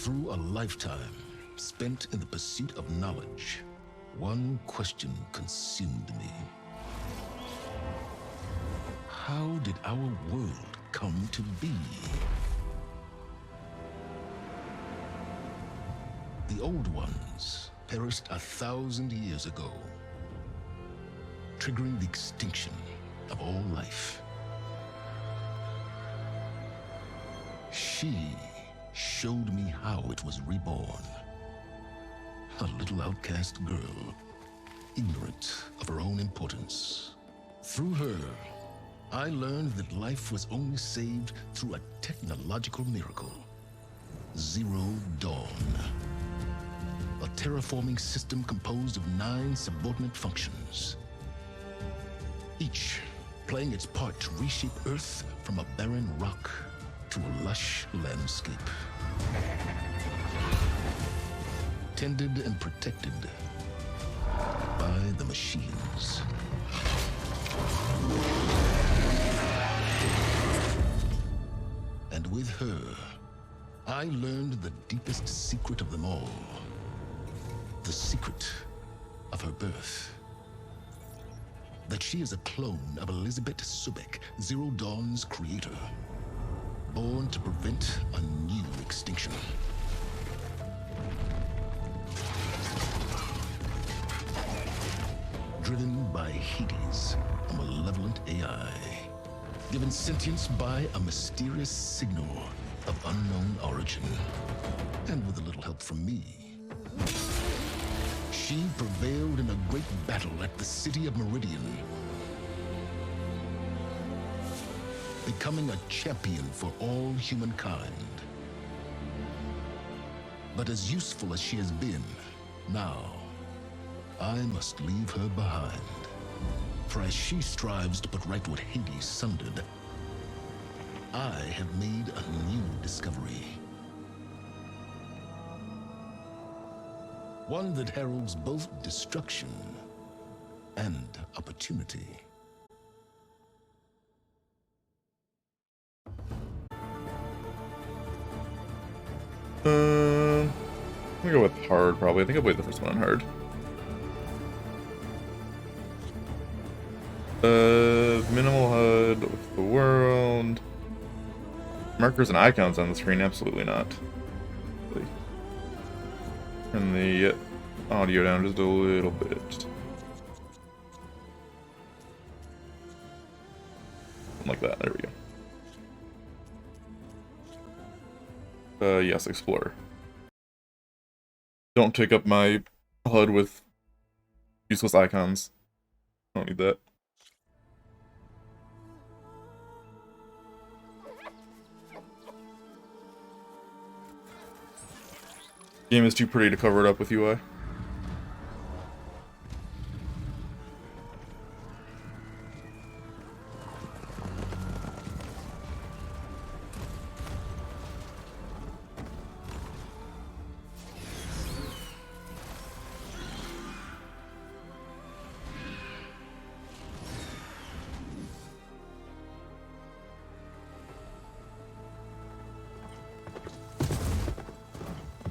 Through a lifetime spent in the pursuit of knowledge, one question consumed me. How did our world come to be? The old ones perished 1,000 years ago, triggering the extinction of all life. She showed me how it was reborn. A little outcast girl, ignorant of her own importance. Through her, I learned that life was only saved through a technological miracle. Zero Dawn. A terraforming system composed of 9 subordinate functions, each playing its part to reshape Earth from a barren rock to a lush landscape. Tended and protected by the machines. And with her, I learned the deepest secret of them all. The secret of her birth. That she is a clone of Elizabeth Sobek, Zero Dawn's creator. Born to prevent a new extinction. Driven by Hades, a malevolent AI. Given sentience by a mysterious signal of unknown origin. And with a little help from me, she prevailed in a great battle at the city of Meridian, becoming a champion for all humankind. But as useful as she has been, now, I must leave her behind. For as she strives to put right what Hades sundered, I have made a new discovery. One that heralds both destruction and opportunity. I'm gonna go with hard, probably. I think I played the first one on hard. Minimal HUD with the world. Markers and icons on the screen, absolutely not. Turn the audio down just a little bit. Something like that, there we go. Yes, Explorer. Don't take up my HUD with useless icons. Don't need that. Game is too pretty to cover it up with UI.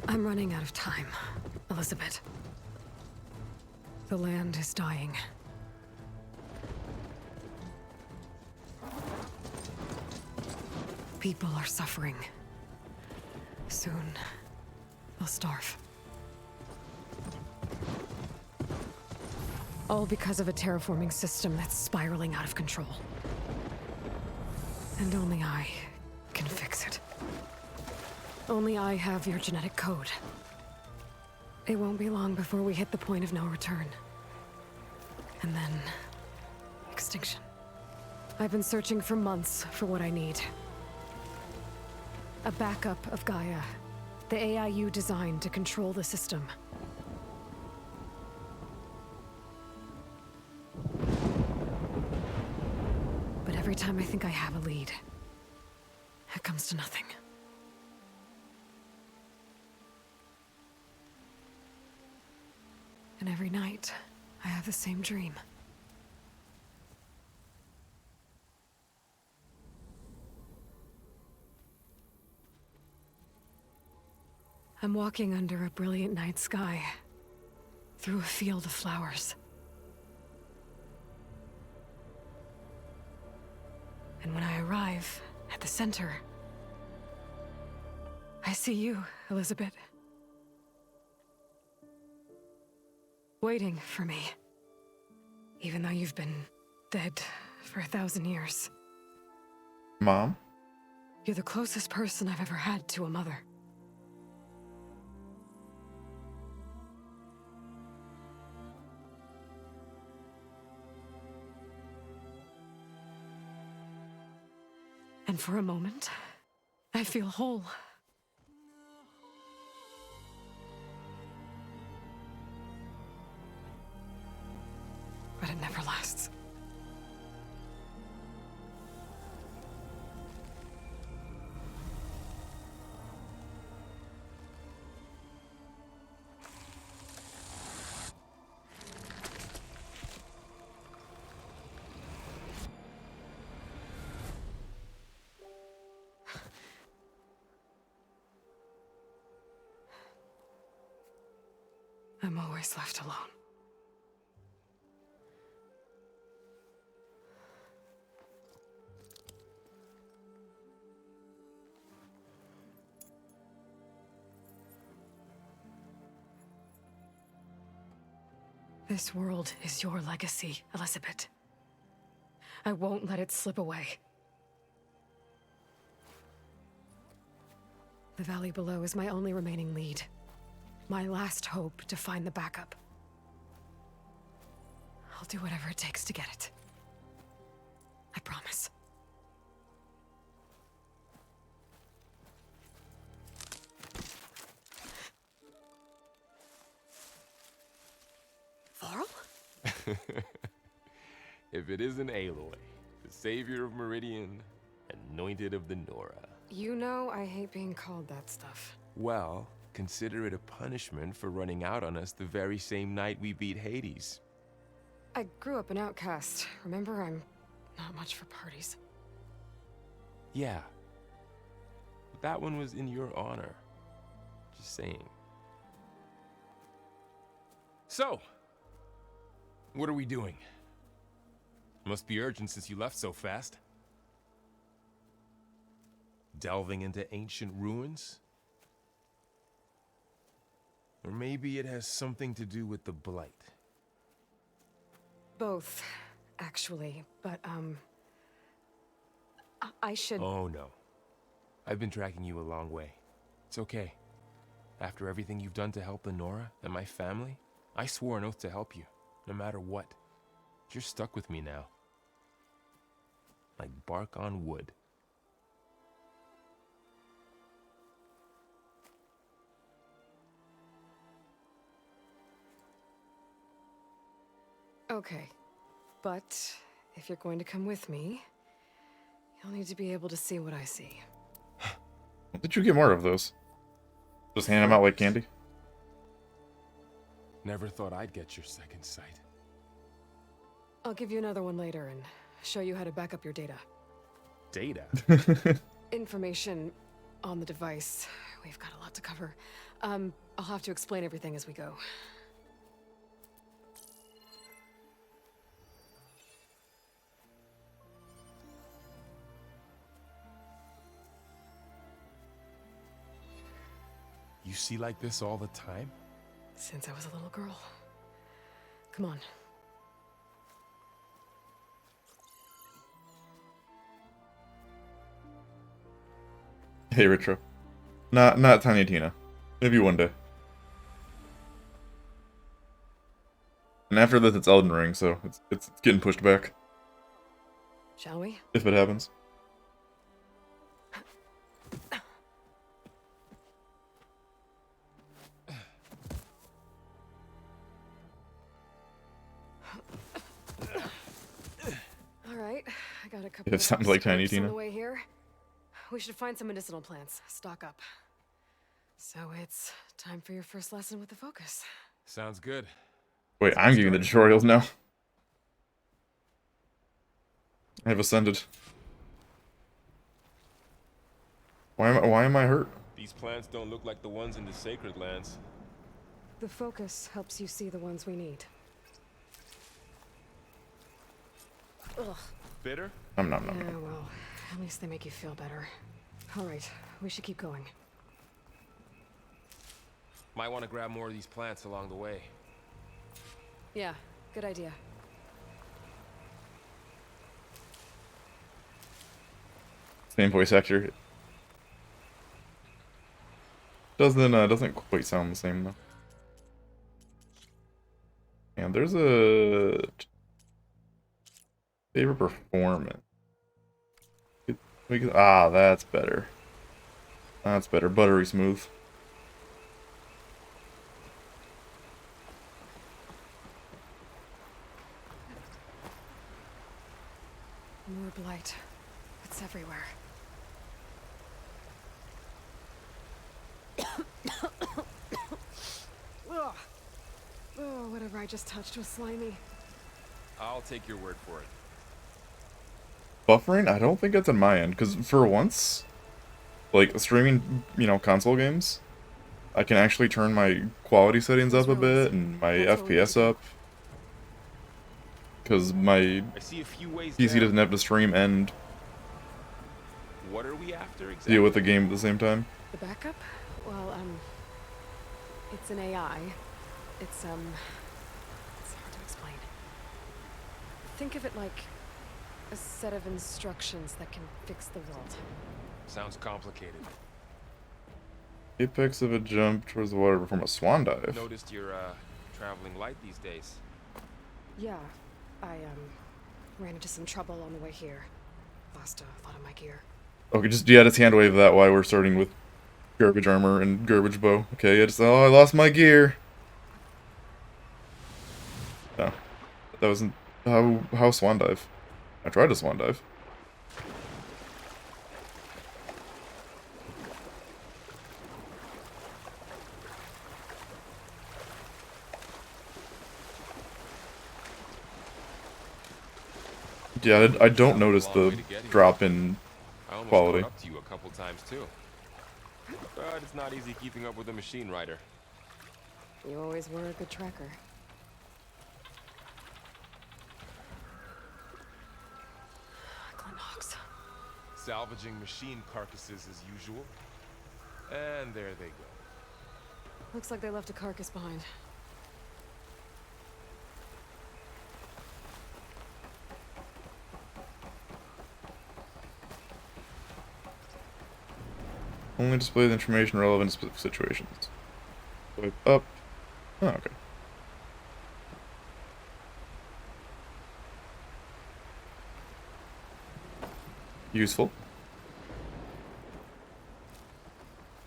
I'm running out of time, Elizabeth. The land is dying. People are suffering. Soon, they'll starve. All because of a terraforming system that's spiraling out of control. And only I can fix it. Only I have your genetic code. It won't be long before we hit the point of no return. And then... extinction. I've been searching for months for what I need. A backup of Gaia. The AIU designed to control the system. But every time I think I have a lead, it comes to nothing. And every night, I have the same dream. I'm walking under a brilliant night sky, through a field of flowers. And when I arrive at the center, I see you, Elizabeth. Waiting for me. Even though you've been dead for 1,000 years. Mom? You're the closest person I've ever had to a mother. And for a moment, I feel whole. But it never lasts. I'm always left alone. This world is your legacy, Elizabeth. I won't let it slip away. The valley below is my only remaining lead. My last hope to find the backup. I'll do whatever it takes to get it. I promise. Varl? If it isn't Aloy, the savior of Meridian, anointed of the Nora. You know I hate being called that stuff. Well, consider it a punishment for running out on us the very same night we beat Hades. I grew up an outcast. Remember, I'm not much for parties. Yeah. That one was in your honor. Just saying. So, what are we doing? Must be urgent since you left so fast. Delving into ancient ruins? Or maybe it has something to do with the Blight. Both, actually, but, I should... Oh no. I've been tracking you a long way. It's okay. After everything you've done to help the Nora and my family, I swore an oath to help you, no matter what. You're stuck with me now. Like bark on wood. Okay, but if you're going to come with me, you'll need to be able to see what I see. Did you get more of those? Just hand them out like candy? Never thought I'd get your second sight. I'll give you another one later and show you how to back up your data. Data? Information on the device. We've got a lot to cover. I'll have to explain everything as we go. You see like this all the time? Since I was a little girl. Come on. Hey, Retro. Not Tiny Tina. Maybe one day. And after this, it's Elden Ring, so it's getting pushed back. Shall we? If it happens. All right, I got a couple. It sounds like Tiny scrapes on Tina. the way here. We should find some medicinal plants. Stock up. So it's time for your first lesson with the Focus. Sounds good. Wait, I'm giving the tutorials now. I have ascended. Why am I hurt? These plants don't look like the ones in the Sacred Lands. The focus helps you see the ones we need. Ugh. Bitter? Nom nom nom. Yeah, well, at least they make you feel better. All right, we should keep going. Might want to grab more of these plants along the way. Yeah, good idea. Same voice actor. Doesn't quite sound the same though. And there's a favorite performance. That's better. That's better. Buttery smooth. More blight. It's everywhere. Ugh. Oh, whatever I just touched was slimy. I'll take your word for it. Buffering? I don't think that's on my end, because for once, like, streaming, console games, I can actually turn my quality settings up a bit and my FPS up. Because my I see a few ways PC down. doesn't have to stream and What are we after exactly? deal with the game at the same time. The backup? Well, it's an AI. It's hard to explain. Think of it like a set of instructions that can fix the world. Sounds complicated. Apex of a jump towards the water from a swan dive. Noticed you're traveling light these days. Yeah, I ran into some trouble on the way here. Lost a lot of my gear. Okay, just hand wave that while we're starting with garbage armor and garbage bow. Okay, I lost my gear. No, that wasn't how swan dive. I tried to swan dive. Yeah, I don't notice the drop in I almost quality. caught up to you a couple times too. But it's not easy keeping up with a machine rider. You always were a good tracker. Glen Hawks. Salvaging machine carcasses as usual. And there they go. Looks like they left a carcass behind. Only display the information relevant to specific situations. Swipe up. Oh, okay. Useful.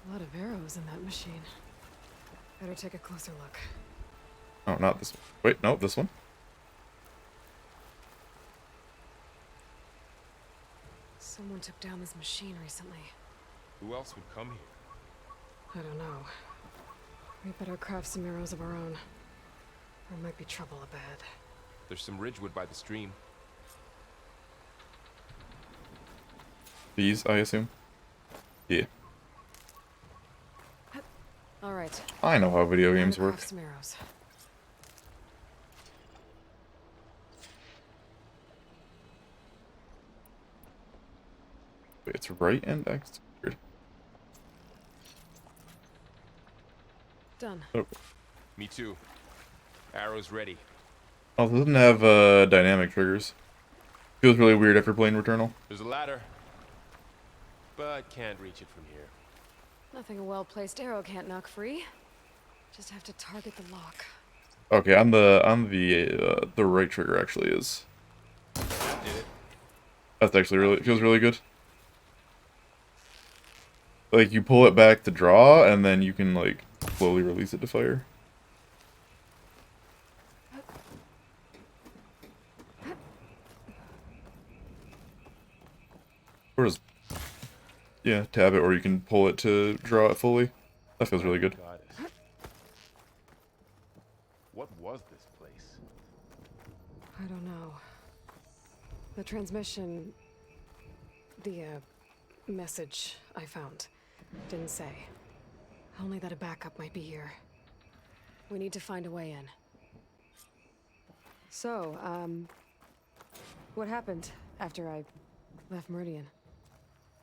A lot of arrows in that machine. Better take a closer look. Oh, not this one. Wait, no, this one. Someone took down this machine recently. Who else would come here? I don't know. We better craft some arrows of our own. There might be trouble ahead. There's some ridgewood by the stream. These, I assume. Yeah. All right. I know how video Time games to work. craft some arrows. Wait, it's right and X. Weird. Done. Oh, Me too. Arrows ready. oh, it doesn't have dynamic triggers. Feels really weird after playing Returnal. There's a ladder. But can't reach it from here. Nothing a well-placed arrow can't knock free. Just have to target the lock. Okay, on the right trigger actually is. Did it. That's actually really feels really good. Like you pull it back to draw, and then you can like slowly release it to fire. Or just tab it, or you can pull it to draw it fully. That feels really good. Goddess. What was this place? I don't know. The transmission... the, message I found. Didn't say. Only that a backup might be here. We need to find a way in. So, what happened after I left Meridian?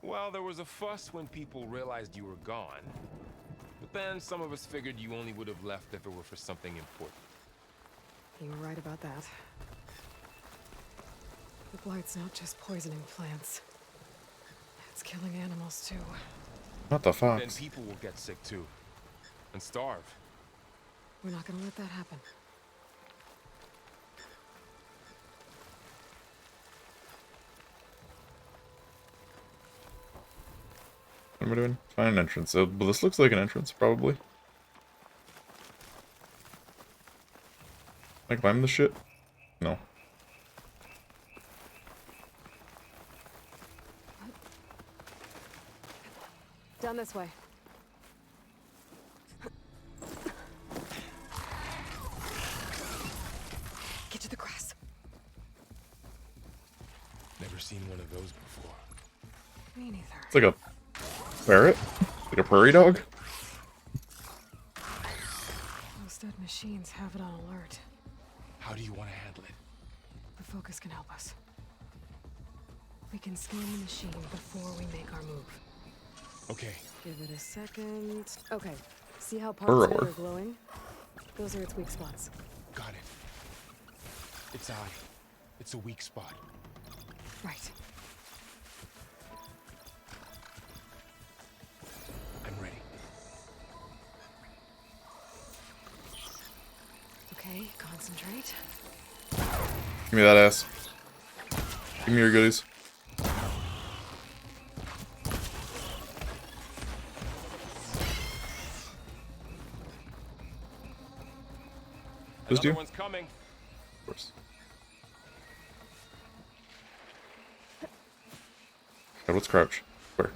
Well, there was a fuss when people realized you were gone. But then some of us figured you only would have left if it were for something important. You were right about that. The Blight's not just poisoning plants. It's killing animals too. What the Then fox? people will get sick too. And starve. We're not gonna let that happen. What am I doing? Find an entrance. Well, this looks like an entrance, probably. Can I climb this shit? No. Down this way. Get to the grass. Never seen one of those before. Me neither. It's like a ferret? Like a prairie dog? Those dead machines have it on alert. How do you want to handle it? The focus can help us. We can scan the machine before we make our move. Okay. Give it a second. Okay. See how parts of it Burrower. are glowing? Those are its weak spots. Got it. Its eye. It's a weak spot. Right. I'm ready. Okay, concentrate. Give me that ass. Give me your goodies. Just Another you? one's coming. Of course. God, what's crouch? Where?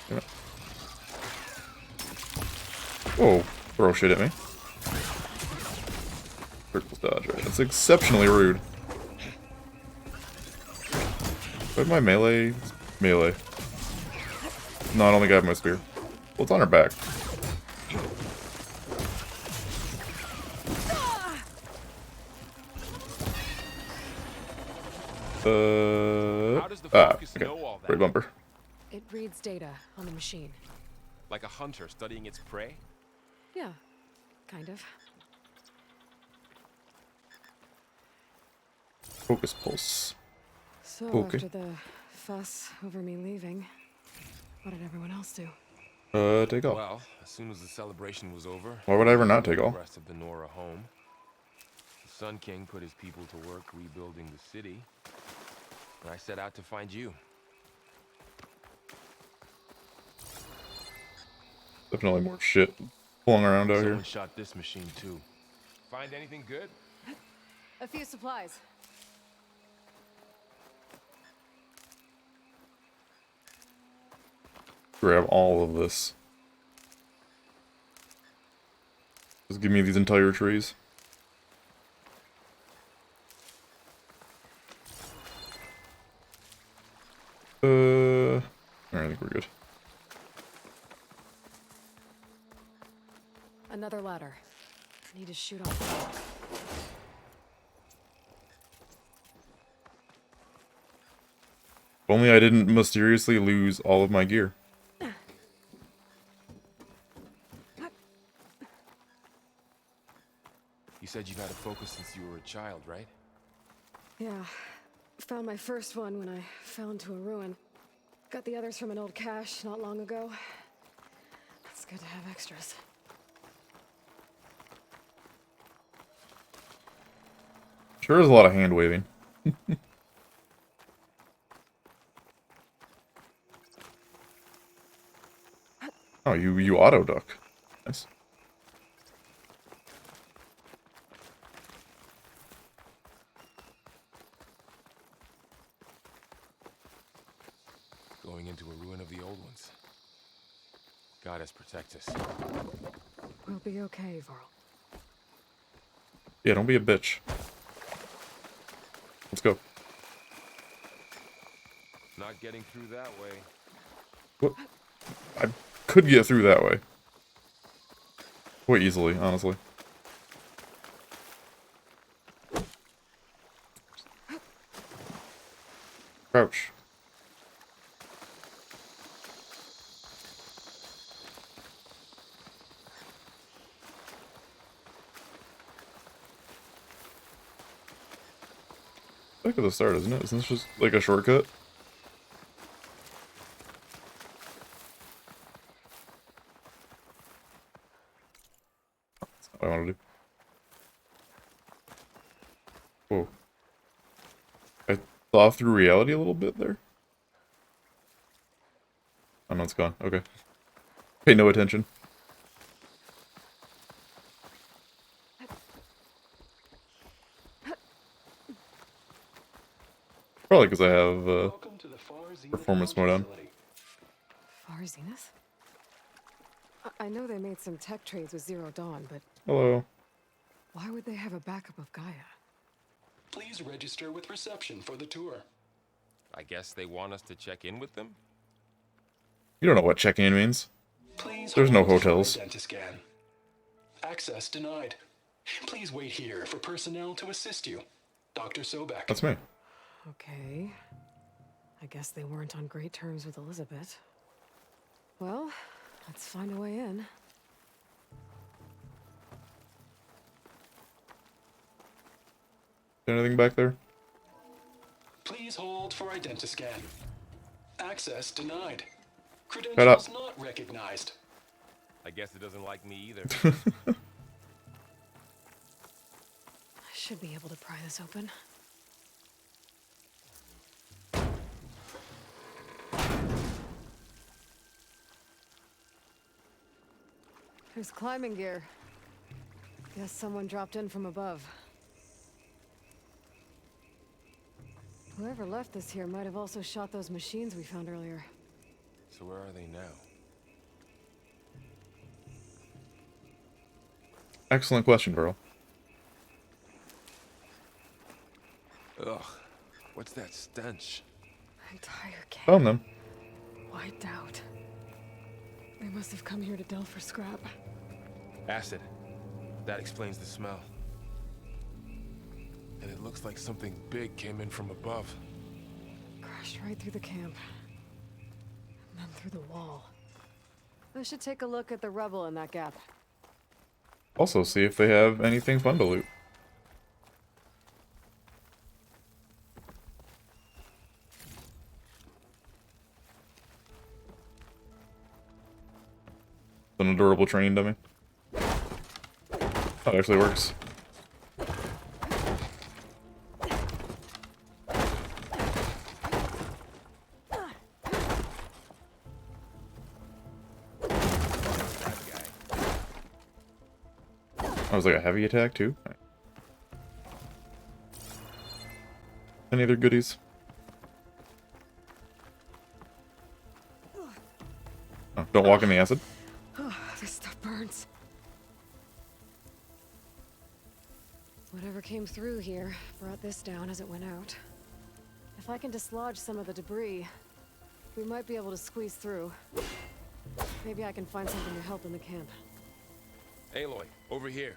Yeah. Whoa, throw shit at me. Critical dodge, right? That's exceptionally rude. Where'd my melee? Melee. No, I don't think I have my spear. Well, it's on her back. How does the focus Okay. know all that? Great bumper. It reads data on the machine. Like a hunter studying its prey? Yeah, kind of. Focus pulse. So Okay. after the fuss over me leaving, what did everyone else do? Take off. Well, as soon as the celebration was over, Why would I ever not take the off? rest of the Nora home. The Sun King put his people to work rebuilding the city. And I set out to find you. Definitely more shit pulling around out Someone here. shot this machine too. Find anything good? A few supplies. Grab all of this. Just give me these entire trees. I think we're good. Another ladder. Need to shoot off the rock. If only I didn't mysteriously lose all of my gear. You said you've had a focus since you were a child, right? Yeah. Found my first one when I fell into a ruin. Got the others from an old cache not long ago. It's good to have extras. Sure is a lot of hand waving. Oh, you auto duck. Nice. Going into a ruin of the old ones. God has protect us. We'll be okay, Varl. Yeah, don't be a bitch. Let's go. Not getting through that way. What? I could get through that way. Quite easily, honestly. Crouch. Back at the start, isn't it? Isn't this just like a shortcut? That's not what I want to do. Whoa. I saw through reality a little bit there. Oh no, it's gone. Okay. Pay no attention. Probably because I have Welcome to the Far Zenith performance launch mode on. facility. Far Zenith? I know they made some tech trades with Zero Dawn, but Hello. why would they have a backup of Gaia? Please register with reception for the tour. I guess they want us to check in with them? You don't know what check-in means. Please There's no hold for hotels. Identiscan. Access denied. Please wait here for personnel to assist you. Dr. Sobek. That's me. Okay. I guess they weren't on great terms with Elizabeth. Well, let's find a way in. Anything back there? Please hold for Identiscan. Access denied. up. Credentials not recognized. I guess it doesn't like me either. I should be able to pry this open. There's climbing gear. Guess someone dropped in from above. Whoever left this here might have also shot those machines we found earlier. So where are they now? Excellent question, Burl. Ugh. What's that stench? Entire camp Found them. wiped out. They must have come here to delve for scrap. Acid. That explains the smell. And it looks like something big came in from above. Crashed right through the camp. And then through the wall. I should take a look at the rubble in that gap. Also, see if they have anything fun to loot. An adorable training dummy. That actually works. I was like a heavy attack too. Any other goodies? Oh, don't walk in the acid. This stuff burns. Whatever came through here brought this down as it went out. If I can dislodge some of the debris, we might be able to squeeze through. Maybe I can find something to help in the camp. Aloy, over here.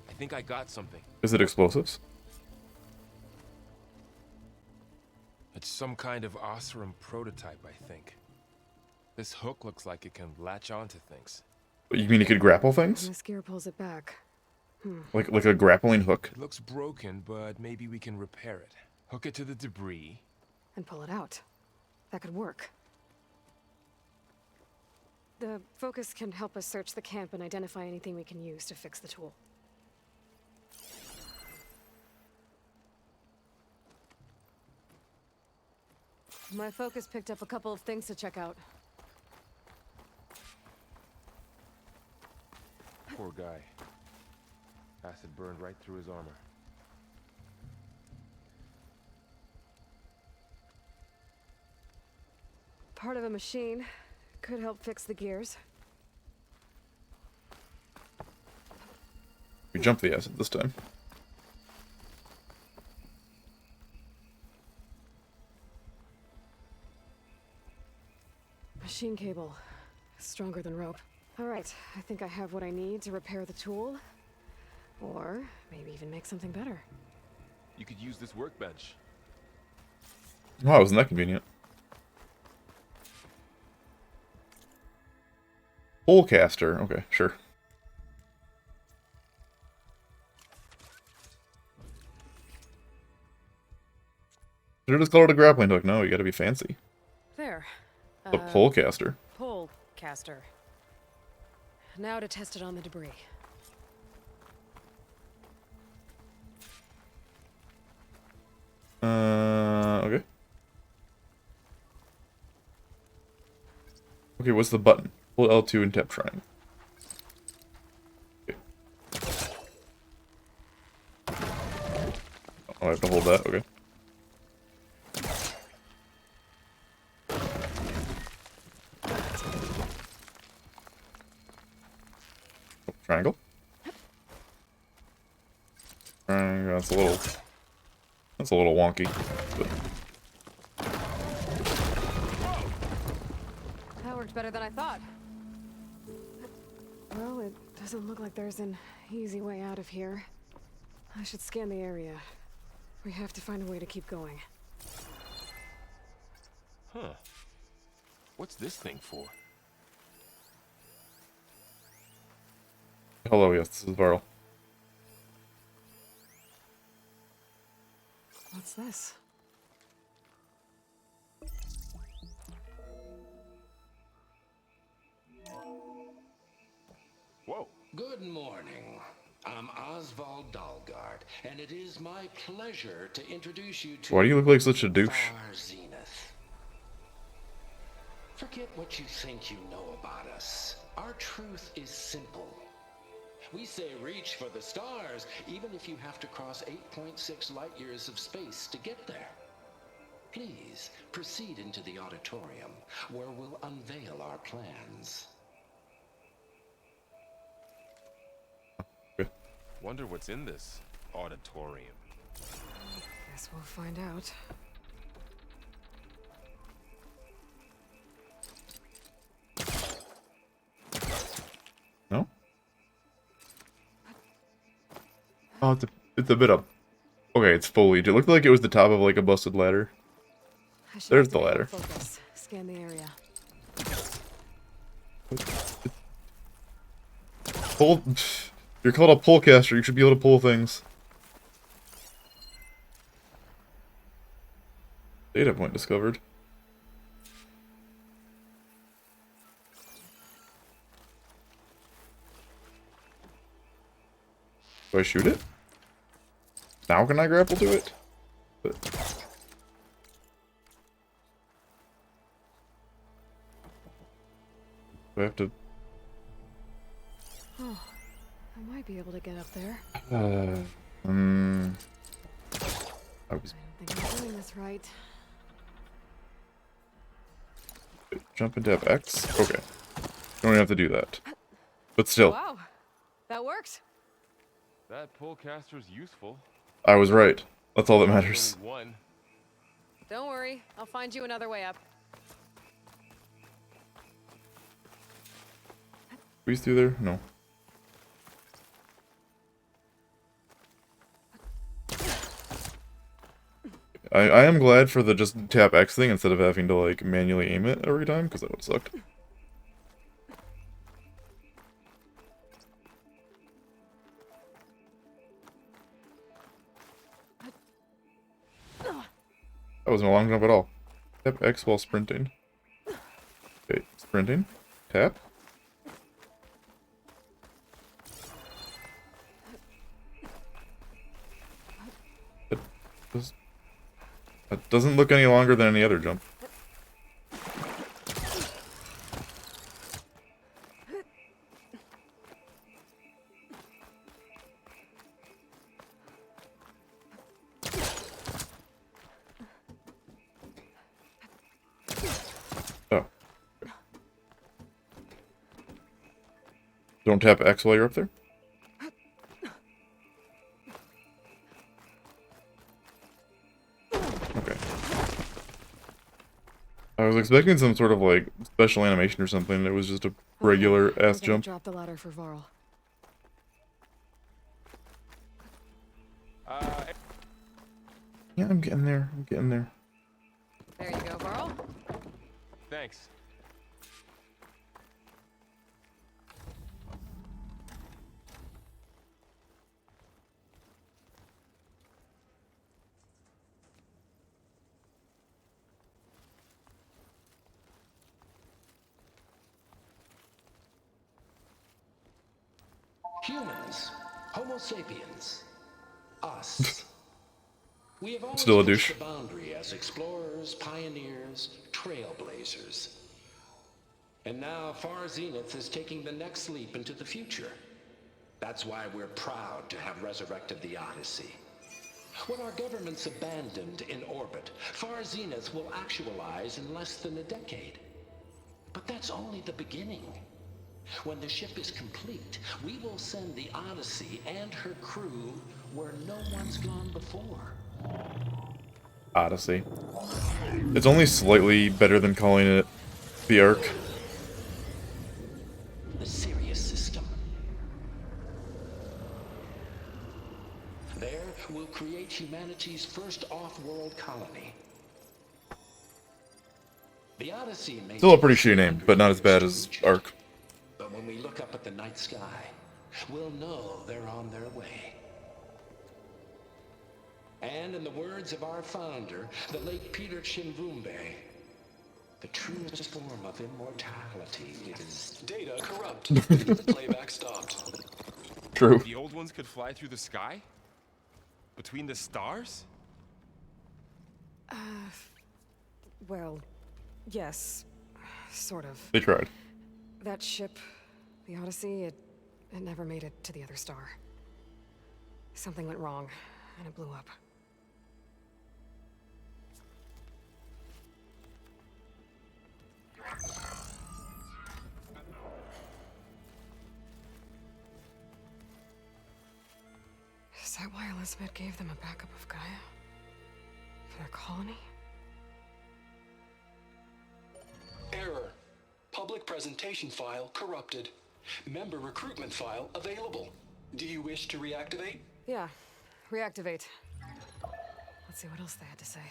I think I got something. Is it explosives? It's some kind of Oseram prototype, I think. This hook looks like it can latch onto things. You mean you could grapple And things? this gear pulls it back. Like a grappling hook? It looks broken, but maybe we can repair it. Hook it to the debris. And pull it out. That could work. The focus can help us search the camp and identify anything we can use to fix the tool. My focus picked up a couple of things to check out. Poor guy. Acid burned right through his armor. Part of a machine. Could help fix the gears. We jump the acid this time. Machine cable. Stronger than rope. Alright, I think I have what I need to repair the tool. Or maybe even make something better. You could use this workbench. Wow, wasn't that convenient? Polecaster. Okay, sure. Should've just called it a grappling hook. No, you gotta be fancy. There. A polecaster. Pole caster. Now to test it on the debris. Okay. Okay, what's the button? Hold L2 and tap triangle. Okay. Oh, I have to hold that, okay. Oh, triangle. Triangle, that's a little wonky. But That worked better than I thought. Well, it doesn't look like there's an easy way out of here. I should scan the area. We have to find a way to keep going. Huh. What's this thing for? hello, yes, this is Varl. What's this? Whoa. Good morning. I'm Oswald Dalgard, and it is my pleasure to introduce you to Why do you look like such a douche? Far Zenith. Forget what you think you know about us. Our truth is simple. We say reach for the stars, even if you have to cross 8.6 light years of space to get there. Please proceed into the auditorium, where we'll unveil our plans. Wonder what's in this auditorium. Guess we'll find out. No? Oh, it's a bit up. Okay, it's foliage. It looked like it was the top of like a busted ladder. I should There's the activate ladder. Focus. Scan the area. Pull. You're called a polecaster. You should be able to pull things. Data point discovered. Do I shoot it? Now can I grapple to it? But... do I have to... Oh, I might be able to get up there. I was... I don't think I'm doing this right. Jump and tap X? Okay. Don't even have to do that. But still, Wow, that worked. That polecaster's useful. I was right. That's all that matters. Only one. Don't worry, I'll find you another way up. Squeeze through there? No. I am glad for the just tap X thing instead of having to like manually aim it every time, because that would suck. That wasn't a long jump at all. Tap X while sprinting. Okay, sprinting. Tap. That doesn't look any longer than any other jump. Oh. Don't tap X while you're up there? was expecting some sort of like special animation or something. It was just a regular Okay, ass we're gonna jump. drop the ladder for Varl. Yeah, I'm getting there. I'm getting there. There you go, Varl. Thanks. Humans, Homo sapiens, us. We have always Still a pushed douche. the boundary as explorers, pioneers, trailblazers. And now Far Zenith is taking the next leap into the future. That's why we're proud to have resurrected the Odyssey. When our government's abandoned in orbit, Far Zenith will actualize in less than a decade. But that's only the beginning. When the ship is complete, we will send the Odyssey and her crew where no one's gone before. Odyssey. It's only slightly better than calling it the Ark. The Sirius system. There, we'll create humanity's first off-world colony. The Odyssey may Still a take pretty shitty name, but not as bad as 100 years to Ark. reach. But when we look up at the night sky, we'll know they're on their way. And in the words of our founder, the late Peter Chimvumbe, the truest form of immortality is Data corrupt. The playback stopped. True. The old ones could fly through the sky? Between the stars? Well, yes. Sort of. They tried. That ship, the Odyssey, it never made it to the other star. Something went wrong, and it blew up. Is that why Elizabeth gave them a backup of Gaia? For their colony? Error. Public presentation file corrupted. Member recruitment file available. Do you wish to reactivate? Yeah, reactivate. Let's see what else they had to say.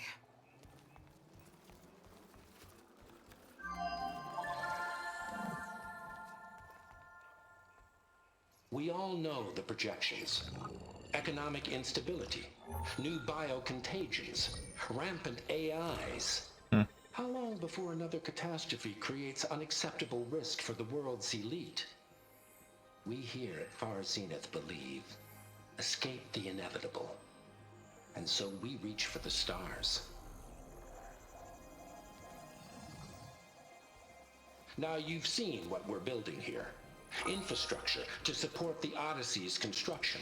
We all know the projections. Economic instability, new biocontagions, rampant AIs. How long before another catastrophe creates unacceptable risk for the world's elite? We here at Far Zenith believe, escape the inevitable. And so we reach for the stars. Now you've seen what we're building here. Infrastructure to support the Odyssey's construction.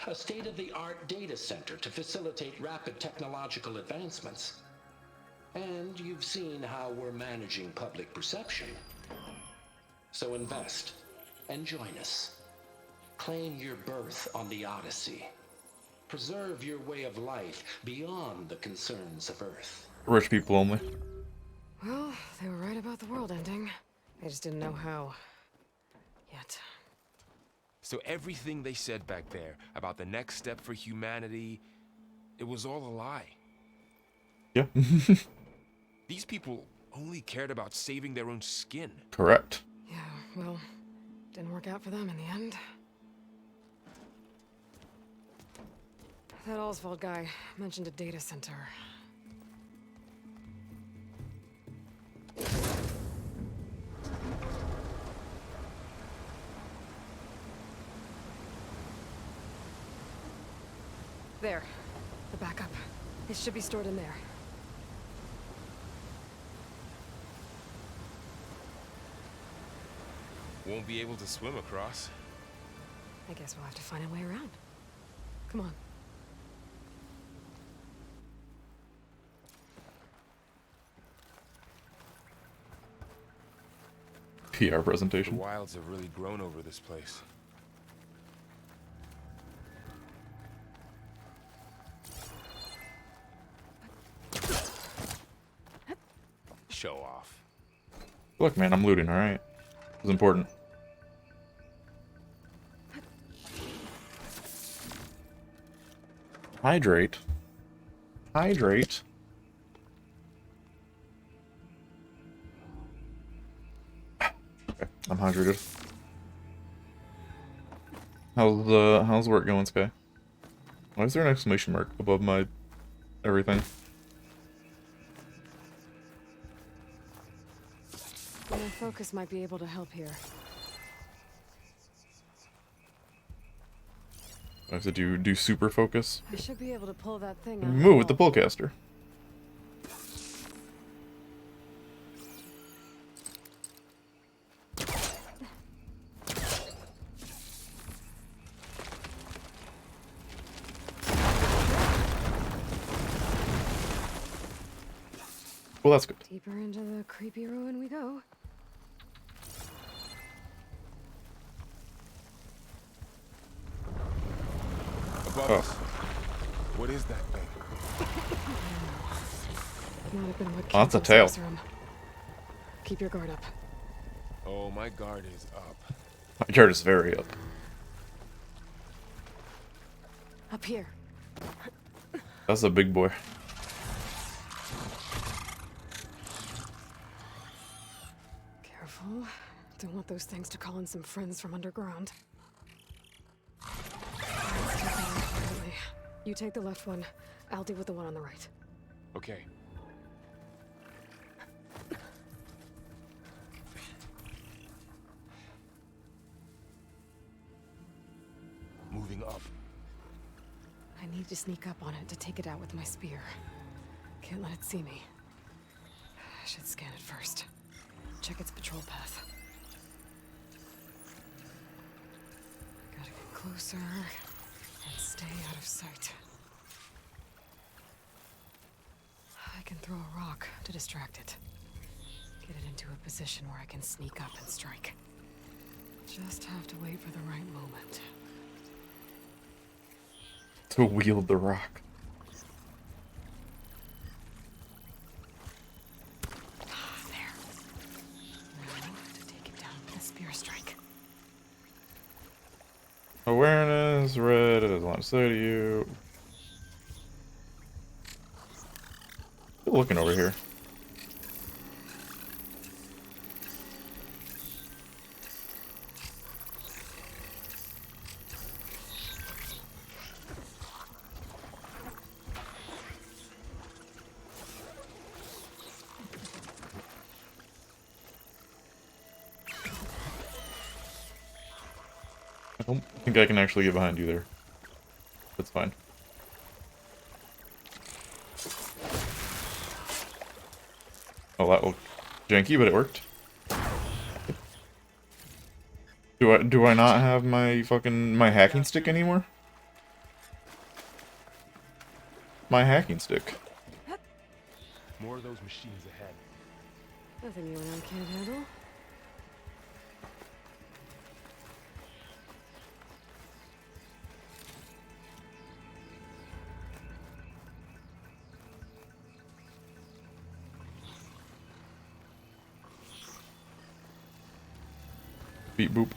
A state-of-the-art data center to facilitate rapid technological advancements. And you've seen how we're managing public perception. So invest and join us. Claim your berth on the Odyssey. Preserve your way of life beyond the concerns of Earth. Rich people only. Well, they were right about the world ending. They just didn't know how. Yet. So everything they said back there about the next step for humanity, it was all a lie. Yeah. These people only cared about saving their own skin. Correct. Yeah, well, didn't work out for them in the end. That Oswald guy mentioned a data center. There. The backup. It should be stored in there. Won't be able to swim across. I guess we'll have to find a way around. Come on. PR The presentation. wilds have really grown over this place. Show off. Look, man, I'm looting, alright? It's important. Hydrate. Hydrate. Okay, I'm hydrated. How's work going, Sky? Why is there an exclamation mark above my everything? My focus might be able to help here. I have to do super focus. I should be able to pull that thing out. Move with the pullcaster. Well, that's good. Deeper into the creepy ruin we go. Above Oh. us. What is that thing? Might have been what Oh, that's killed a tail. Zach's room. Keep your guard up. Oh, my guard is up. My guard is very up. Up here. That's a big boy. Careful. Don't want those things to call in some friends from underground. Let's take that one quietly. You take the left one. I'll deal with the one on the right. Okay. Moving up. I need to sneak up on it to take it out with my spear. Can't let it see me. I should scan it first. Check its patrol path. Gotta get closer and stay out of sight. I can throw a rock to distract it. Get it into a position where I can sneak up and strike. Just have to wait for the right moment. To wield the rock. There. Now to take it down with a spear strike. Awareness, red, it doesn't want to say to you. Still looking over here. I don't think I can actually get behind you there. That's fine. Oh, that looked janky, but it worked. Do I not have my my hacking stick anymore? My hacking stick. More of those machines ahead. Nothing you and I can't handle. Beep boop.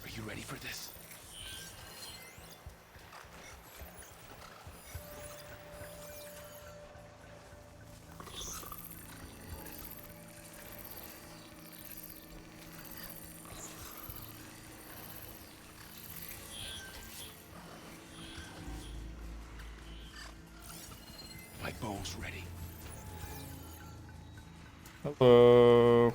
Are you ready for this? My bow's ready. Hello.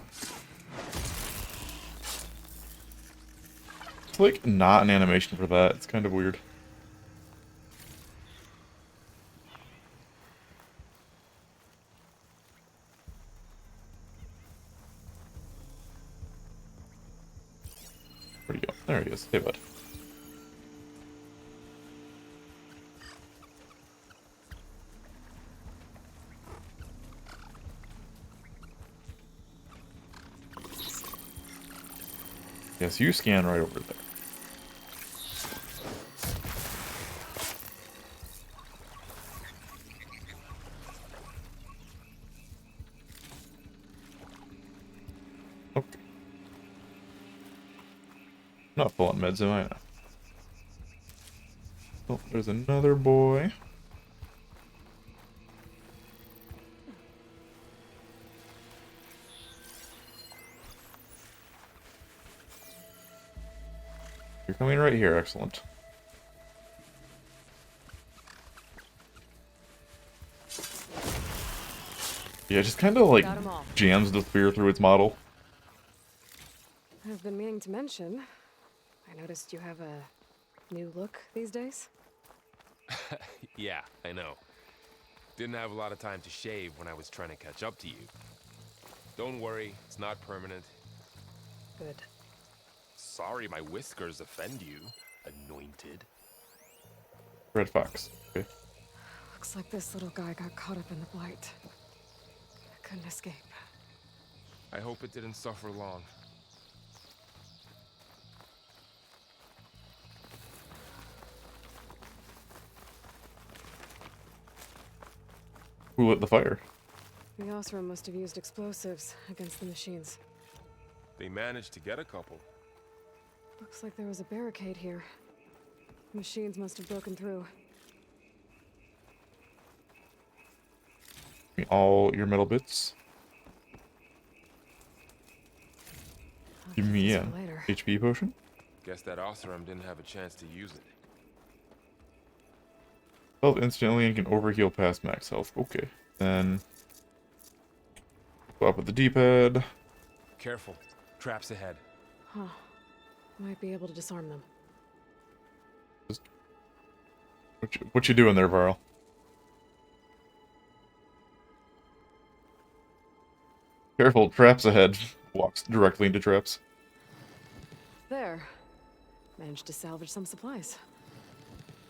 It's like not an animation for that. It's kind of weird. Where'd he go? There he is. Hey, bud. Yes, you scan right over there. Not full on meds, am I? Oh, there's another boy. You're coming right here, excellent. Yeah, just kind of like Got 'em all. jams the spear through its model. I've been meaning to mention. I noticed you have a new look these days. Yeah, I know. Didn't have a lot of time to shave when I was trying to catch up to you. Don't worry, it's not permanent. Good. Sorry my whiskers offend you, anointed. Red Fox. Okay. Looks like this little guy got caught up in the blight. Couldn't escape. I hope it didn't suffer long. Who lit the fire? The Osram must have used explosives against the machines. They managed to get a couple. Looks like there was a barricade here. Machines must have broken through. Give me all your metal bits. I'll Give keep me this a for later. HP potion. Guess that Oseram didn't have a chance to use it. Health instantly and can overheal past max health. Okay. Then go up with the D-pad. Careful. Traps ahead. Huh. Might be able to disarm them. What you doing there, Varl? Careful, traps ahead. Walks directly into traps. There. Managed to salvage some supplies.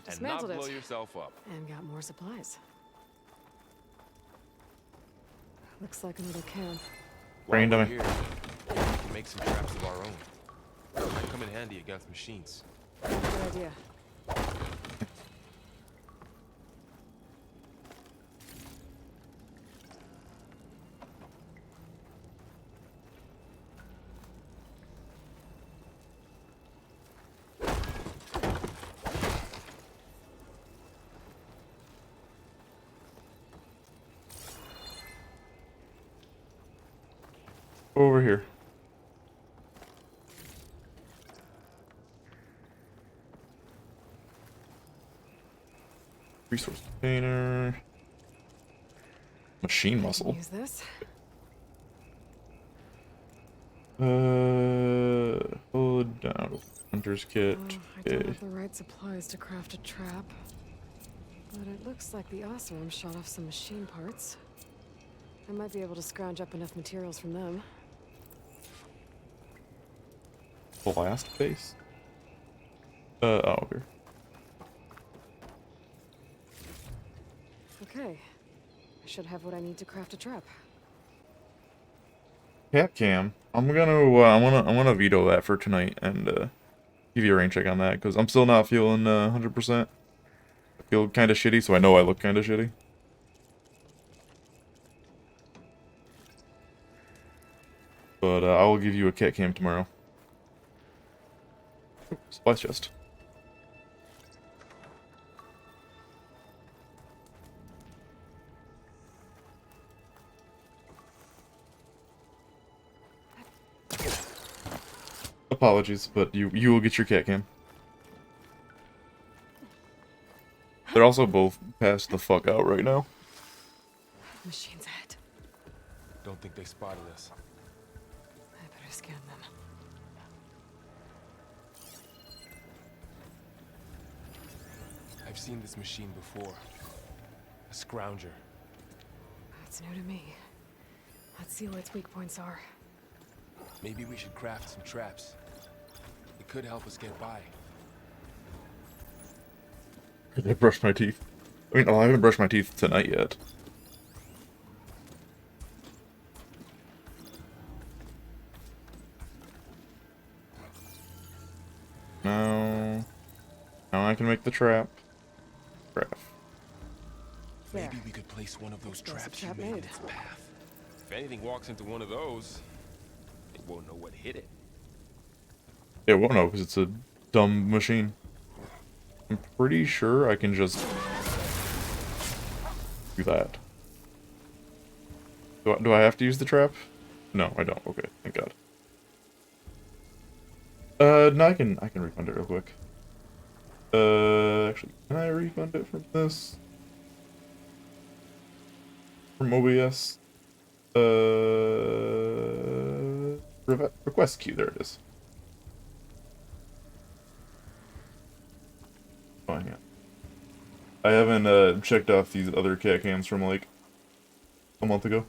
And not Dismantled blow it. yourself up. And got more supplies. Looks like another camp. Brain While we're dummy. here, we can make some traps of our own. Might come in handy against machines. Good idea. Over here. Resource container. Machine muscle. Use this. Hold it down. Hunter's kit. Oh, I don't Okay. have the right supplies to craft a trap. But it looks like the Osram shot off some machine parts. I might be able to scrounge up enough materials from them. Blast face? Oh, here. Okay. I should have what I need to craft a trap. Cat cam. I'm gonna veto that for tonight and give you a rain check on that because I'm still not feeling 100%. I feel kind of shitty, so I know I look kind of shitty. But I will give you a cat cam tomorrow. Ooh, splice chest. Apologies, but you will get your cat cam. They're also both passed the fuck out right now. Machines ahead. Don't think they spotted us. I better scan them. I've seen this machine before. A scrounger. That's new to me. Let's see what its weak points are. Maybe we should craft some traps. It could help us get by. I brushed my teeth. I mean, oh, I haven't brushed my teeth tonight yet. Now I can make the trap. Craft. There. Maybe we could place one of those Explosive traps you trap made in made. its path. If anything walks into one of those, it won't know what hit it. It won't know because it's a dumb machine. I'm pretty sure I can just do that. Do I have to use the trap? No, I don't. Okay, thank God. No, I can refund it real quick. Actually, can I refund it from this? From OBS? Request queue, there it is. Oh, yeah. I haven't, checked off these other cat cams from, like, a month ago.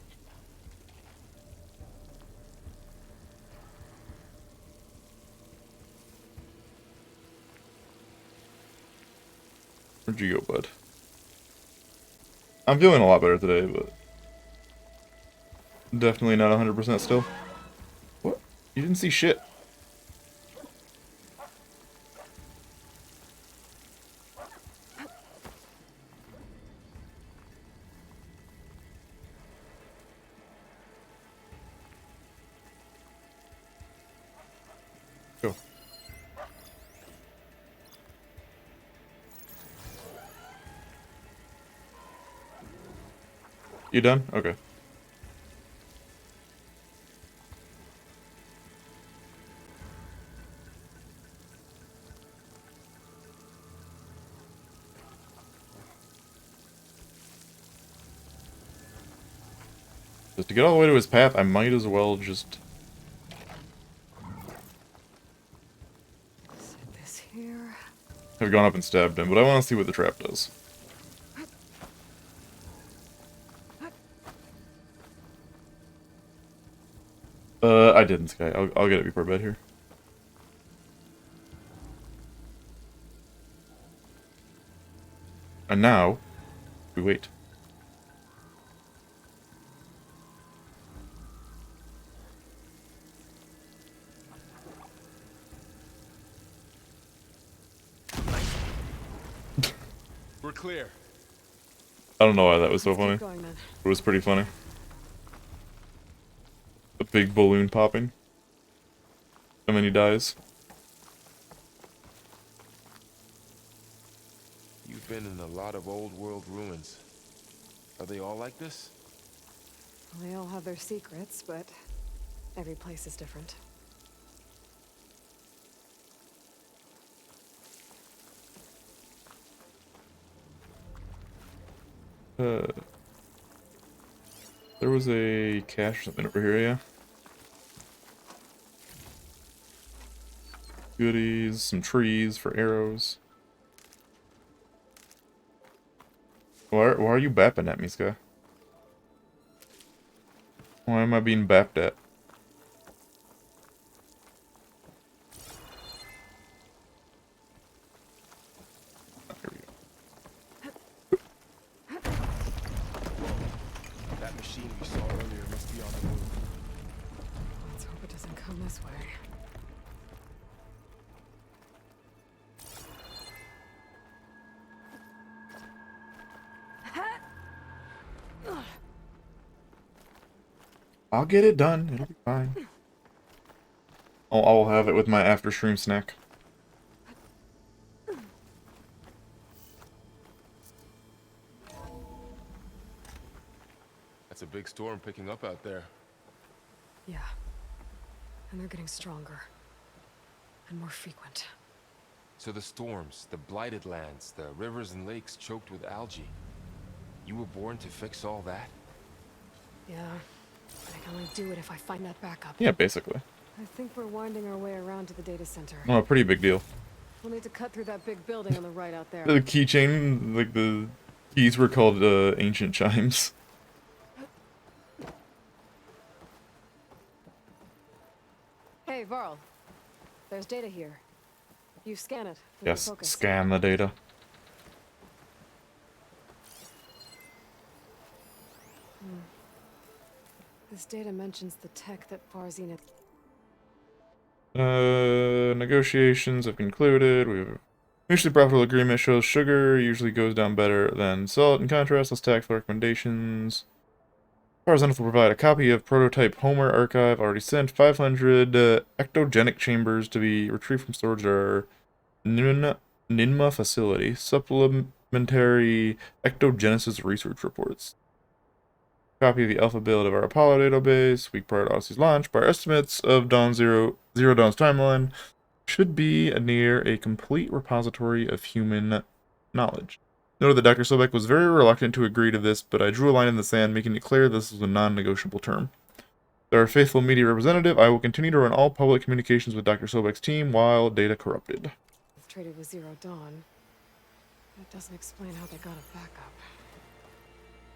Where'd you go, bud? I'm feeling a lot better today, but definitely not 100% still. What? You didn't see shit. Go. You done? Okay. Just to get all the way to his path, I might as well just... Set this here. have gone up and stabbed him, but I want to see what the trap does. I didn't, Sky. I'll get it before bed here. And now, we wait. We're clear. I don't know why that was so Let's keep funny. going, then. It was pretty funny. A big balloon popping. And then he dies. You've been in a lot of old world ruins. Are they all like this? Well, they all have their secrets, but every place is different. There was a cache or something over here, yeah? Goodies, some trees for arrows. Why are you bapping at me, Sky? Why am I being bapped at? There we go. That machine we saw earlier must be on the move. Let's hope it doesn't come this way. I'll get it done. It'll be fine. I'll have it with my after stream snack. That's a big storm picking up out there. Yeah. And they're getting stronger. And more frequent. So the storms, the blighted lands, the rivers and lakes choked with algae. You were born to fix all that? Yeah. But I can only do it if I find that backup. Yeah, basically. I think we're winding our way around to the data center. Oh, a pretty big deal. We'll need to cut through that big building on the right out there. The keychain, like the keys were called ancient chimes. Hey, Varl. There's data here. You scan it. with Yes, your focus. scan the data. This data mentions the tech that Farzina... Negotiations have concluded. We have a mutually profitable agreement. Shows sugar usually goes down better than salt. In contrast, let's tackle recommendations. Zenith will provide a copy of prototype Homer archive already sent. 500 ectogenic chambers to be retrieved from storage at our Ninma facility. Supplementary ectogenesis research reports. Copy of the alpha build of our Apollo database. Week prior to Odyssey's launch. By our estimates of Zero Dawn's timeline, should be near a complete repository of human knowledge. Noted that Dr. Sobek was very reluctant to agree to this, but I drew a line in the sand, making it clear this was a non-negotiable term. As our faithful media representative, I will continue to run all public communications with Dr. Sobek's team while data corrupted. I've traded with Zero Dawn. That doesn't explain how they got a backup.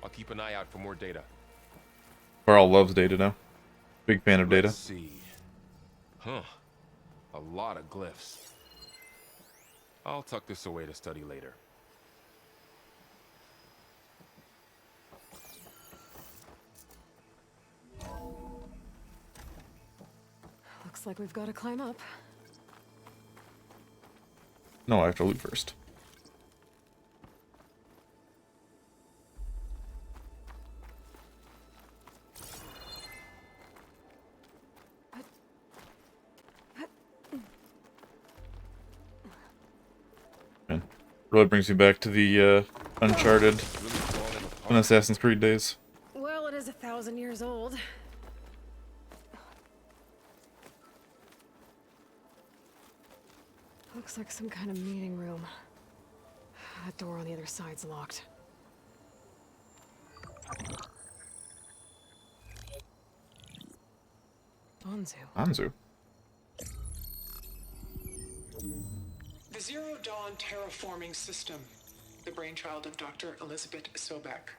I'll keep an eye out for more data. Carl loves data now. Big fan of data. Let's see. Huh. A lot of glyphs. I'll tuck this away to study later. Looks like we've got to climb up. No, I have to loot first. Man, really brings me back to the Uncharted and Assassin's Creed days. Well, it is 1,000 years old. Looks like some kind of meeting room. That door on the other side's locked. Anzu. The Zero Dawn terraforming system, the brainchild of Dr. Elizabeth Sobek.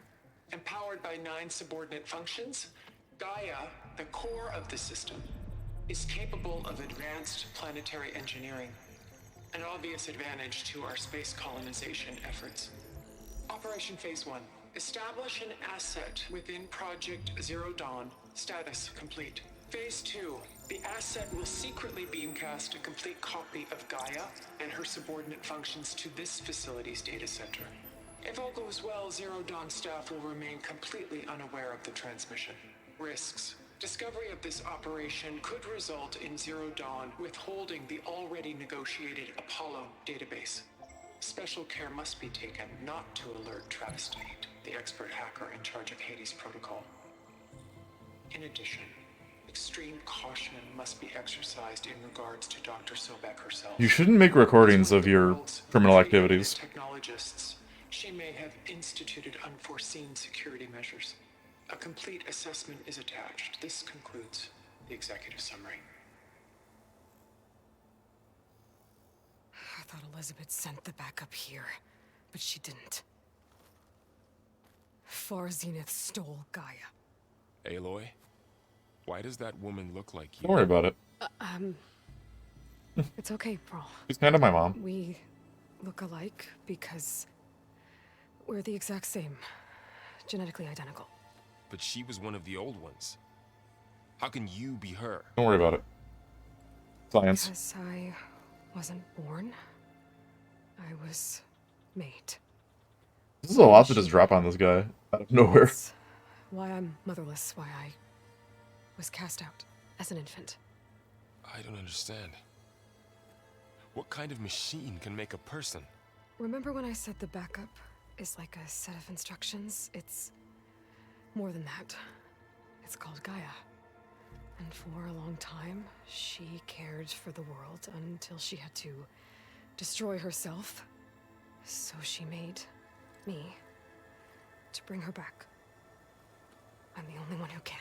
Empowered by 9 subordinate functions, Gaia, the core of the system, is capable of advanced planetary engineering, an obvious advantage to our space colonization efforts. Operation Phase 1. Establish an asset within Project Zero Dawn. Status complete. Phase 2. The asset will secretly beamcast a complete copy of Gaia and her subordinate functions to this facility's data center. If all goes well, Zero Dawn staff will remain completely unaware of the transmission. Risks. Discovery of this operation could result in Zero Dawn withholding the already negotiated Apollo database. Special care must be taken not to alert Travis Tate, the expert hacker in charge of Hades Protocol. In addition, extreme caution must be exercised in regards to Dr. Sobek herself. You shouldn't make recordings of your criminal activities. Technologists, she may have instituted unforeseen security measures. A complete assessment is attached. This concludes the executive summary. I thought Elizabeth sent the backup here, but she didn't. Far Zenith stole Gaia. Aloy? Why does that woman look like you? Don't worry about it. It's okay, Pearl. She's kind of my mom. We look alike because we're the exact same. Genetically identical. But she was one of the old ones. How can you be her? Don't worry about it. Science. Because I wasn't born. I was made. This is a lot to just drop on this guy out of nowhere. That's why I'm motherless, why I was cast out as an infant. I don't understand. What kind of machine can make a person? Remember when I said the backup is like a set of instructions? It's more than that. It's called Gaia. And for a long time, she cared for the world until she had to destroy herself. So she made me to bring her back. I'm the only one who can.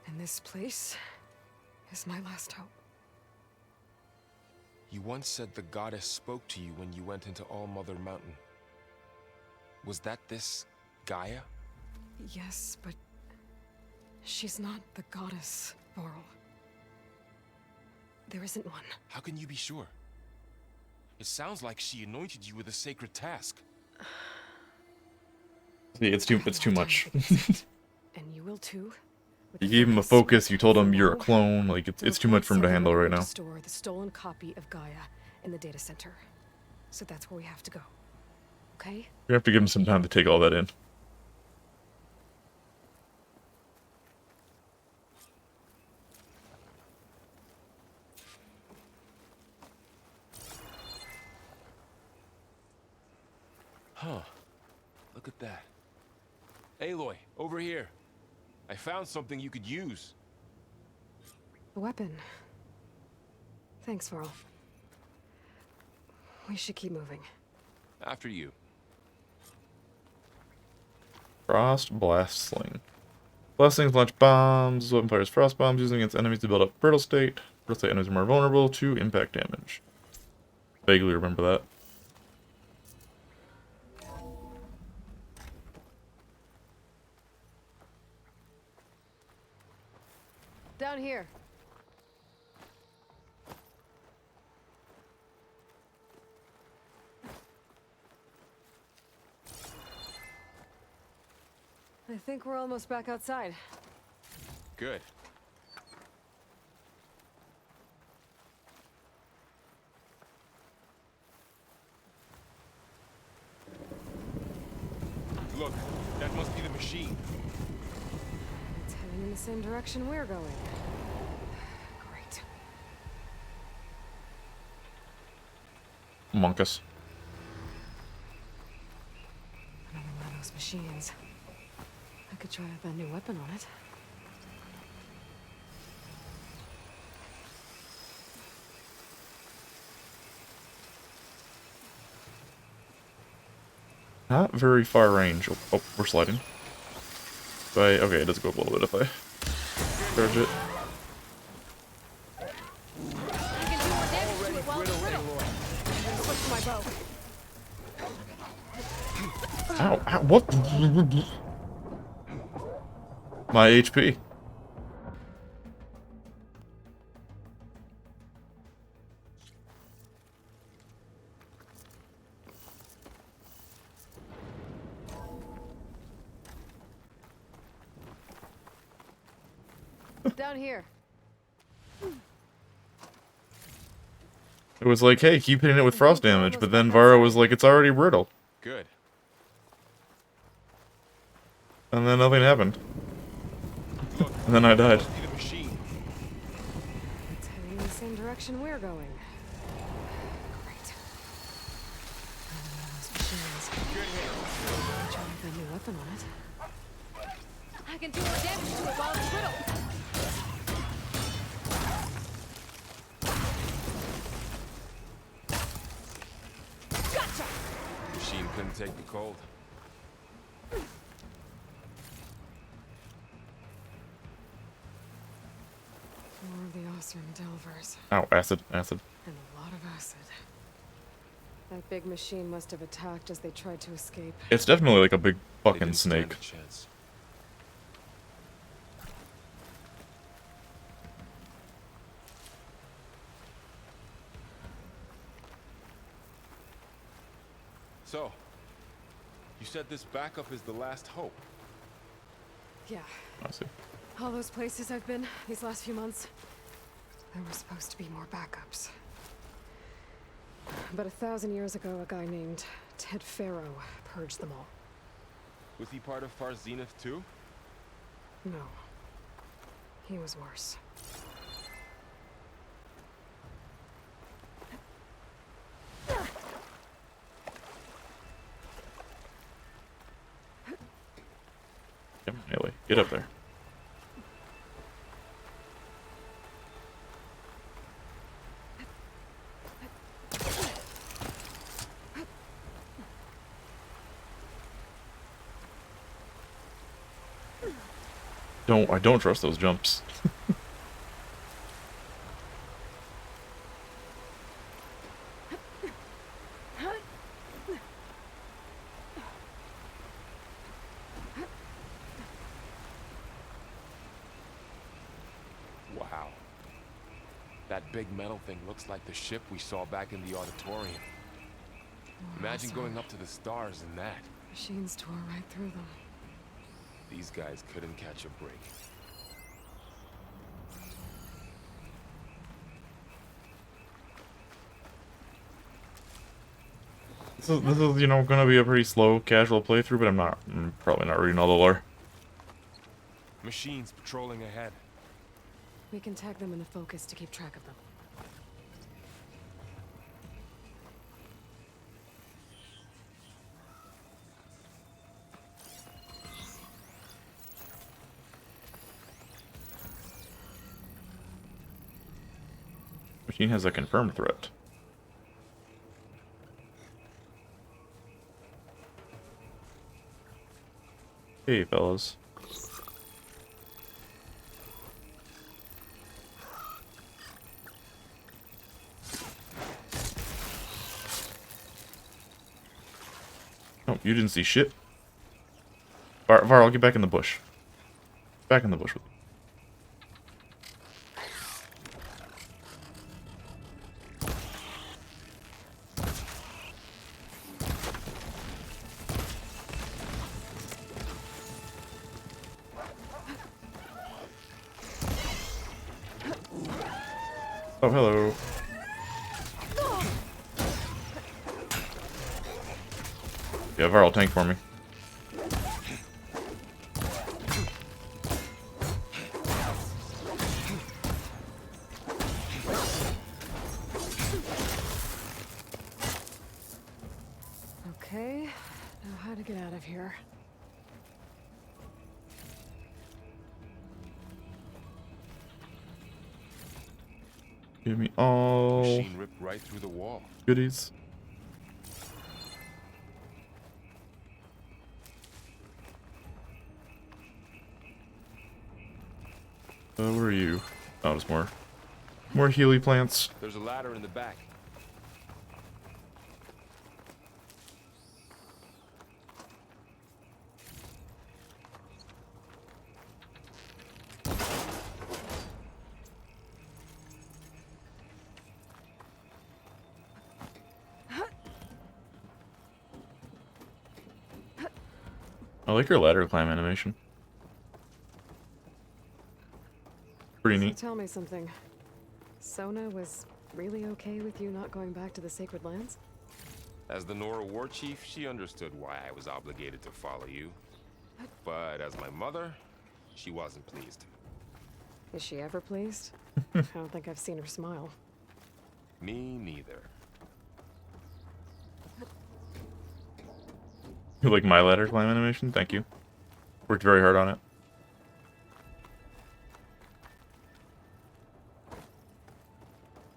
And this place is my last hope. You once said the goddess spoke to you when you went into All Mother Mountain. Was that this Gaia? Yes, but she's not the goddess, Laurel. There isn't one. How can you be sure? It sounds like she anointed you with a sacred task. See, it's too much. And you will too. You gave him a focus, you told him you're a clone, like it's too much for him to handle right now. Store the stolen copy of Gaia in the data center. So that's where we have to go. Okay? We have to give him some time to take all that in. Huh. Look at that. Aloy, over here. I found something you could use. A weapon. Thanks, Varl. We should keep moving. After you. Frost Blast Sling. Blastings launch bombs. Weapon fires frost bombs using against enemies to build up brittle state. Brittle state enemies are more vulnerable to impact damage. Vaguely remember that. Down here. I think we're almost back outside. Good. Look, that must be the machine. It's heading in the same direction we're going. Great. Monkus. Another one of those machines. I could try out that new weapon on it. Not very far range. Oh, we're sliding. Okay, it does go up a little bit if I charge it. I can do more damage to it while it's brittle. Switch to my bow. Ow, ow, what? My HP. Down here. It was like, hey, keep hitting it with frost damage, but then Varro was like, it's already brittle. Good. And then nothing happened. Look, And then I died. must be the machine. It's heading in the same direction we're going. Great. Another one of those machines. Good hit. I try out that new weapon on it. I can do more damage to it while it's brittle. Machine couldn't take the cold. More of the Osram Delvers. Ow, acid, acid. And a lot of acid. That big machine must have attacked as they tried to escape. It's definitely like a big They fucking didn't stand snake. a chance. So, you said this backup is the last hope. Yeah. I see. All those places I've been these last few months, there were supposed to be more backups. But 1,000 years ago, a guy named Ted Faro purged them all. Was he part of Far Zenith too? No. He was worse. Come on, Haley, get up there. I don't trust those jumps. Wow. That big metal thing looks like the ship we saw back in the auditorium. Imagine going up to the stars in that. Machines tore right through them. These guys couldn't catch a break. This is, you know, gonna be a pretty slow, casual playthrough, but I'm probably not reading all the lore. Machines patrolling ahead. We can tag them in the focus to keep track of them. machine has a confirmed threat. Hey, fellas. Oh, you didn't see shit. Varl, get back in the bush. Back in the bush with you. Oh, hello. Yeah, Varl, tank for me. Okay, now how to get out of here. Give me all Machine ripped right through the wall. goodies. Where are you? Oh, there's more Healy plants. There's a ladder in the back. I like your ladder climb animation. Pretty neat. So tell me something. Sona was really okay with you not going back to the Sacred Lands? As the Nora war chief, she understood why I was obligated to follow you. But as my mother, she wasn't pleased. Is she ever pleased? I don't think I've seen her smile. Me neither. You like my ladder climb animation? Thank you. Worked very hard on it.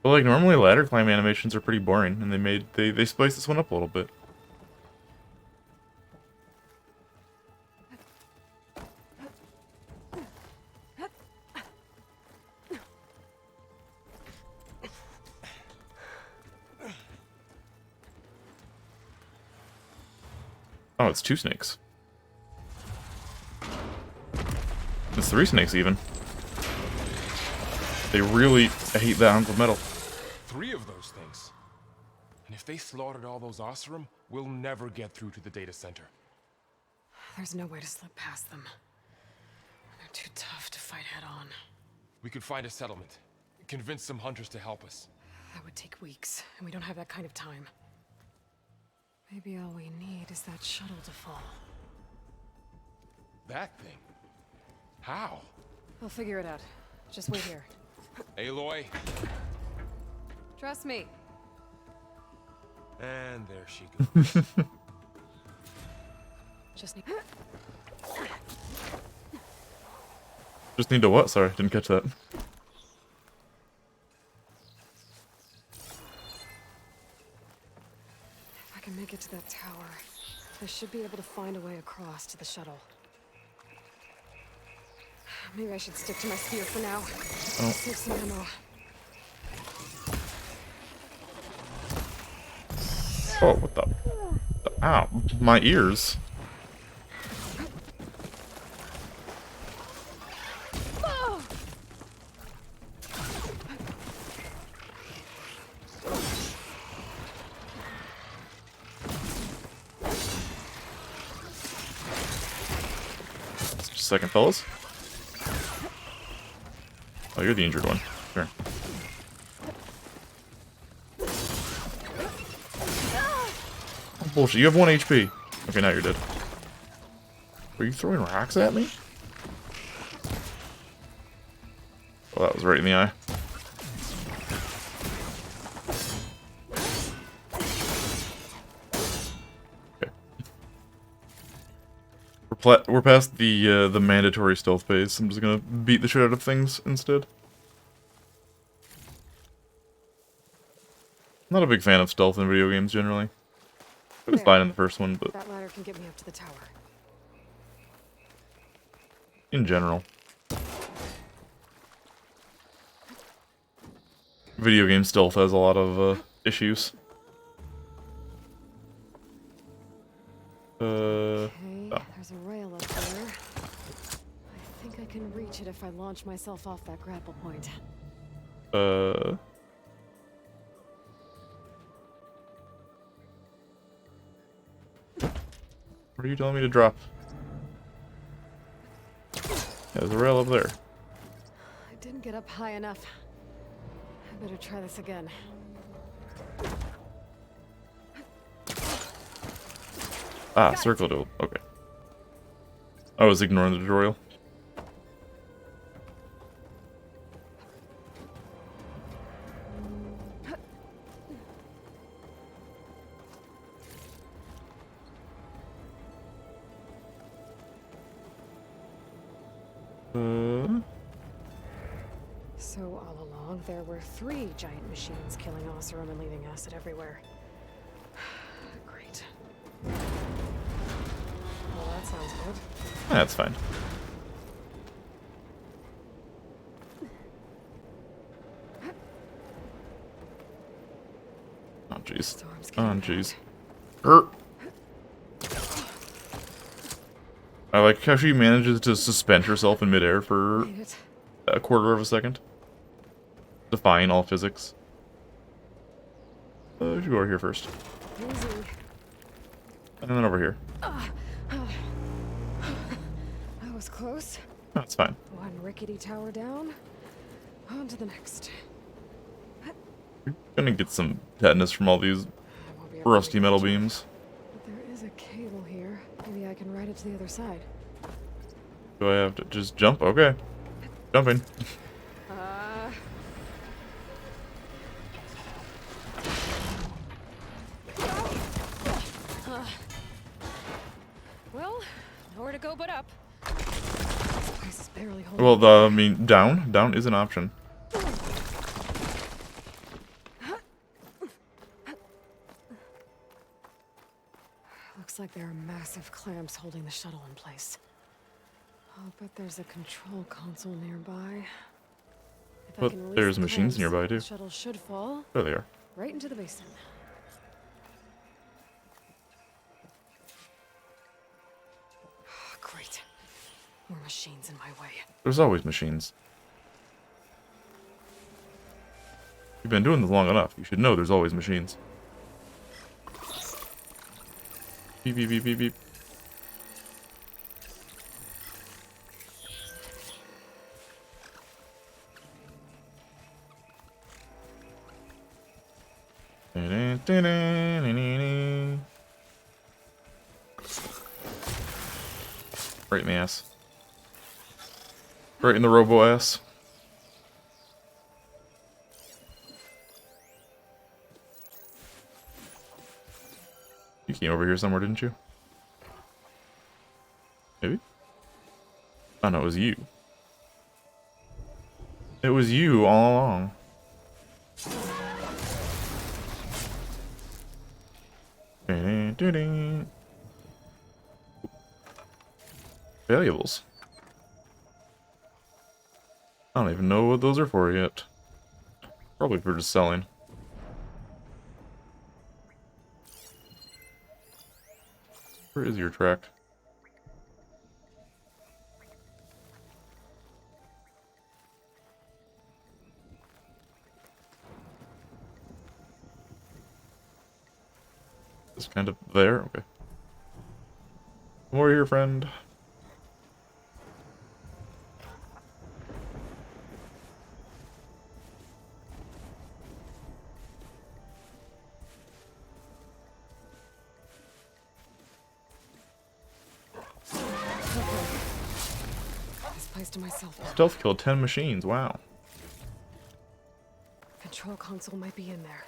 But like normally ladder climb animations are pretty boring, and they spiced this one up a little bit. Oh, it's 2 snakes. It's 3 snakes even. They really hate that hunk of metal. 3 of those things. And if they slaughtered all those Oseram, we'll never get through to the data center. There's no way to slip past them. They're too tough to fight head on. We could find a settlement. Convince some hunters to help us. That would take weeks, and we don't have that kind of time. Maybe all we need is that shuttle to fall. That thing? How? I'll figure it out. Just wait here. Aloy. Trust me. And there she goes. Just need... Just need to what? Sorry, didn't catch that. If I can make it to that tower, I should be able to find a way across to the shuttle. Maybe I should stick to my spear for now. Oh. Save some ammo. Oh, what the? Ow, my ears. Just a second, fellas. Oh, you're the injured one. Sure. Oh, bullshit, you have 1 HP. Okay, now you're dead. Were you throwing rocks at me? Oh, that was right in the eye. Okay. We're past the mandatory stealth phase. I'm just gonna beat the shit out of things instead. Not a big fan of stealth in video games generally. It was There. fine in the first one, but That ladder can get me up to the tower. in general. Video game stealth has a lot of issues. Okay, oh. there's a rail up there. I think I can reach it if I launch myself off that grapple point. What are you telling me to drop? Yeah, there's a rail up there. I didn't get up high enough. I better try this again. Ah, circle to. Okay. I was ignoring the tutorial. So all along, there were 3 giant machines killing Oseram and leaving acid everywhere. Great. Well, that sounds good. That's fine. Oh jeez. Storm's Oh getting jeez. bad. I like how she manages to suspend herself in midair for Made it. a quarter of a second. Defying all physics. We should go over here first. Easy. And then over here. That was close. That's fine. One rickety tower down. On to the next. We're gonna get some tetanus from all these I won't be able to rusty reach metal it. beams. But there is a cable here. Maybe I can ride it to the other side. Do I have to just jump? Okay. Jumping. Well, nowhere to go but up. This place is barely holding. Well, I mean, down? Down is an option. Looks like there are massive clamps holding the shuttle in place. I'll bet there's a control console nearby. If I But can release there's the machines clamps, nearby, too. The shuttle should fall There they are. right into the basin. Great. More machines in my way. There's always machines. You've been doing this long enough. You should know there's always machines. Beep, beep, beep, beep, beep. Right in the ass. Right in the robo ass. You came over here somewhere, didn't you? Maybe? Oh no, it was you. It was you all along. Valuables. I don't even know what those are for yet. Probably for just selling. Where is your track? It's kind of there? Okay. More here, friend. This place to myself. Stealth killed 10 machines, wow. Control console might be in there.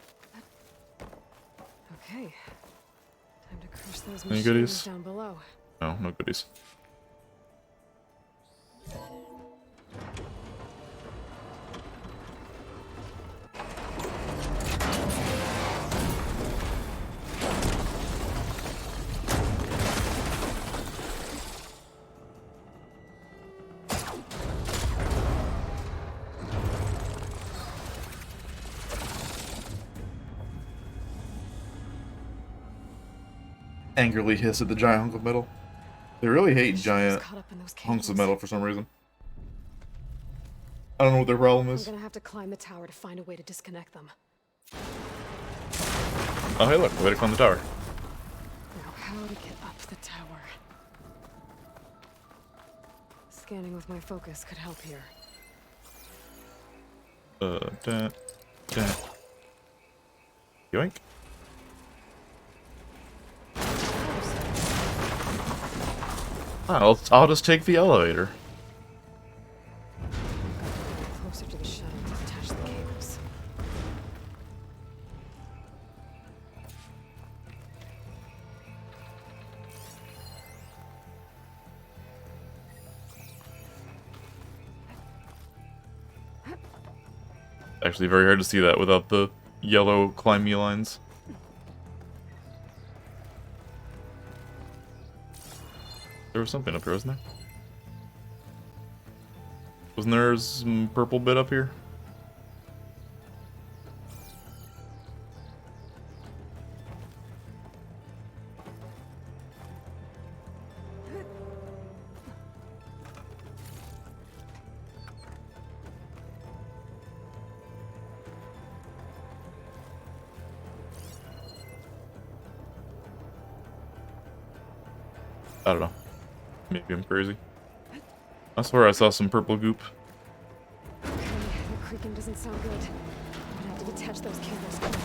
Okay. Time to crush those Any machines goodies? down below. No, no goodies. angrily hiss at the giant hunk of metal. They really hate She was giant caught up in those hunks of cables. metal for some reason. I don't know what their problem I'm is. gonna have to climb the tower to find a way to disconnect them. Oh, hey, look, way to climb the tower. Now, how to get up the tower? Scanning with my focus could help here. Dun. Yoink. I'll just take the elevator. Closer to the shuttle to detach the cables. Actually, very hard to see that without the yellow climb me lines. There was something up here, wasn't there? Wasn't there some purple bit up here? I don't know. Maybe I'm crazy. I swear I saw some purple goop. Okay, the creaking doesn't sound good. I'm gonna have to detach those cables quick.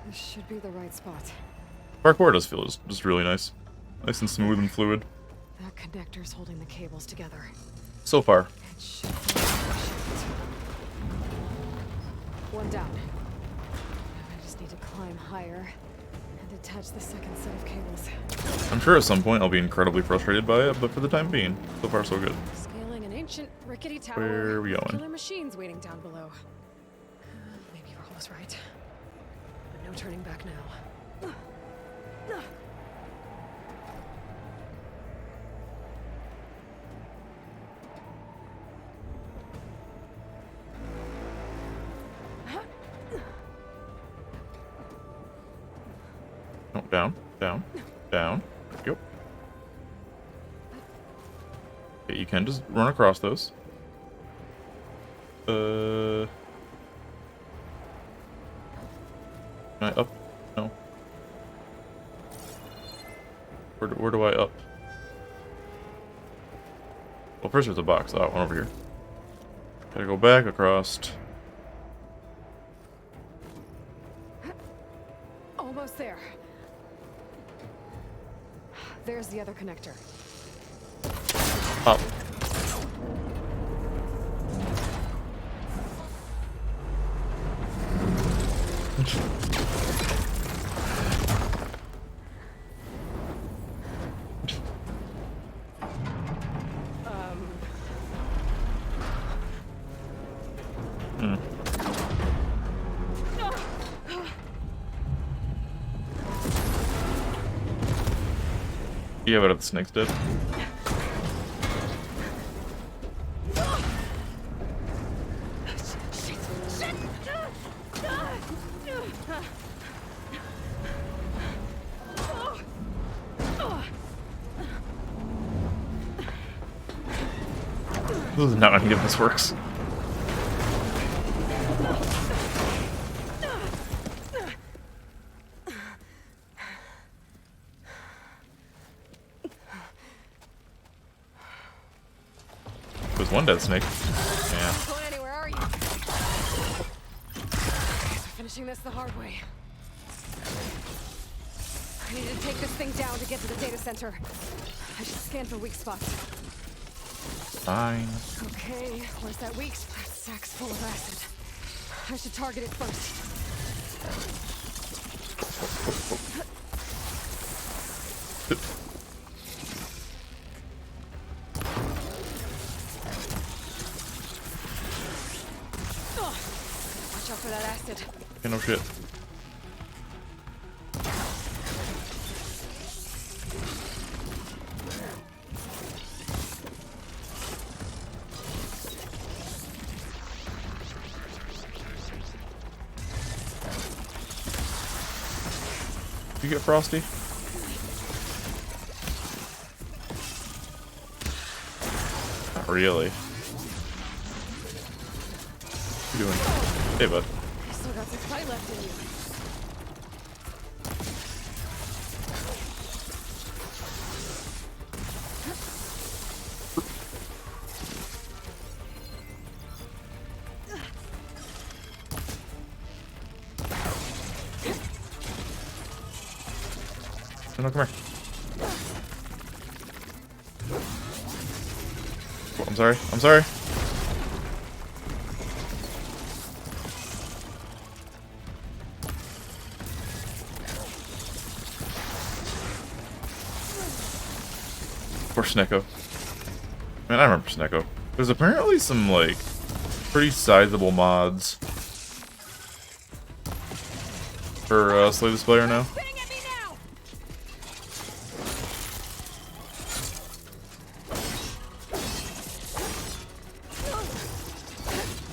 This should be the right spot. Parkour does feel just really nice. Nice and smooth and fluid. That connector's holding the cables together. So far. It should be efficient. One down. Now I just need to climb higher and detach the second set of cables. I'm sure at some point I'll be incredibly frustrated by it, but for the time being, so far so good. Scaling an ancient rickety tower. Where are we with going? Killer machines waiting down below. Maybe Raul was right, but no turning back now. No, down, down, down. There we go. Okay, you can just run across those. Can I up? No. Where do I up? Well, first there's a box. Oh, one over here. Gotta go back across. Almost there. There's the other connector. Up. Yeah, but the snake's dead. This is not any of this works. There's one dead snake. Yeah. Not going anywhere, are you? Finishing this the hard way. I need to take this thing down to get to the data center. I should scan for weak spots. Fine. Okay, where's that weak spot? Sack's full of acid. I should target it first. Watch out for that acid. Okay, no shit. You get Frosty? Not really. What are you doing? Hey, bud. I still got some fight left in you. No, come here. Oh, I'm sorry. I'm sorry. Poor Snecko. Man, I remember Snecko. There's apparently some, like, pretty sizable mods for Slay the Spire now.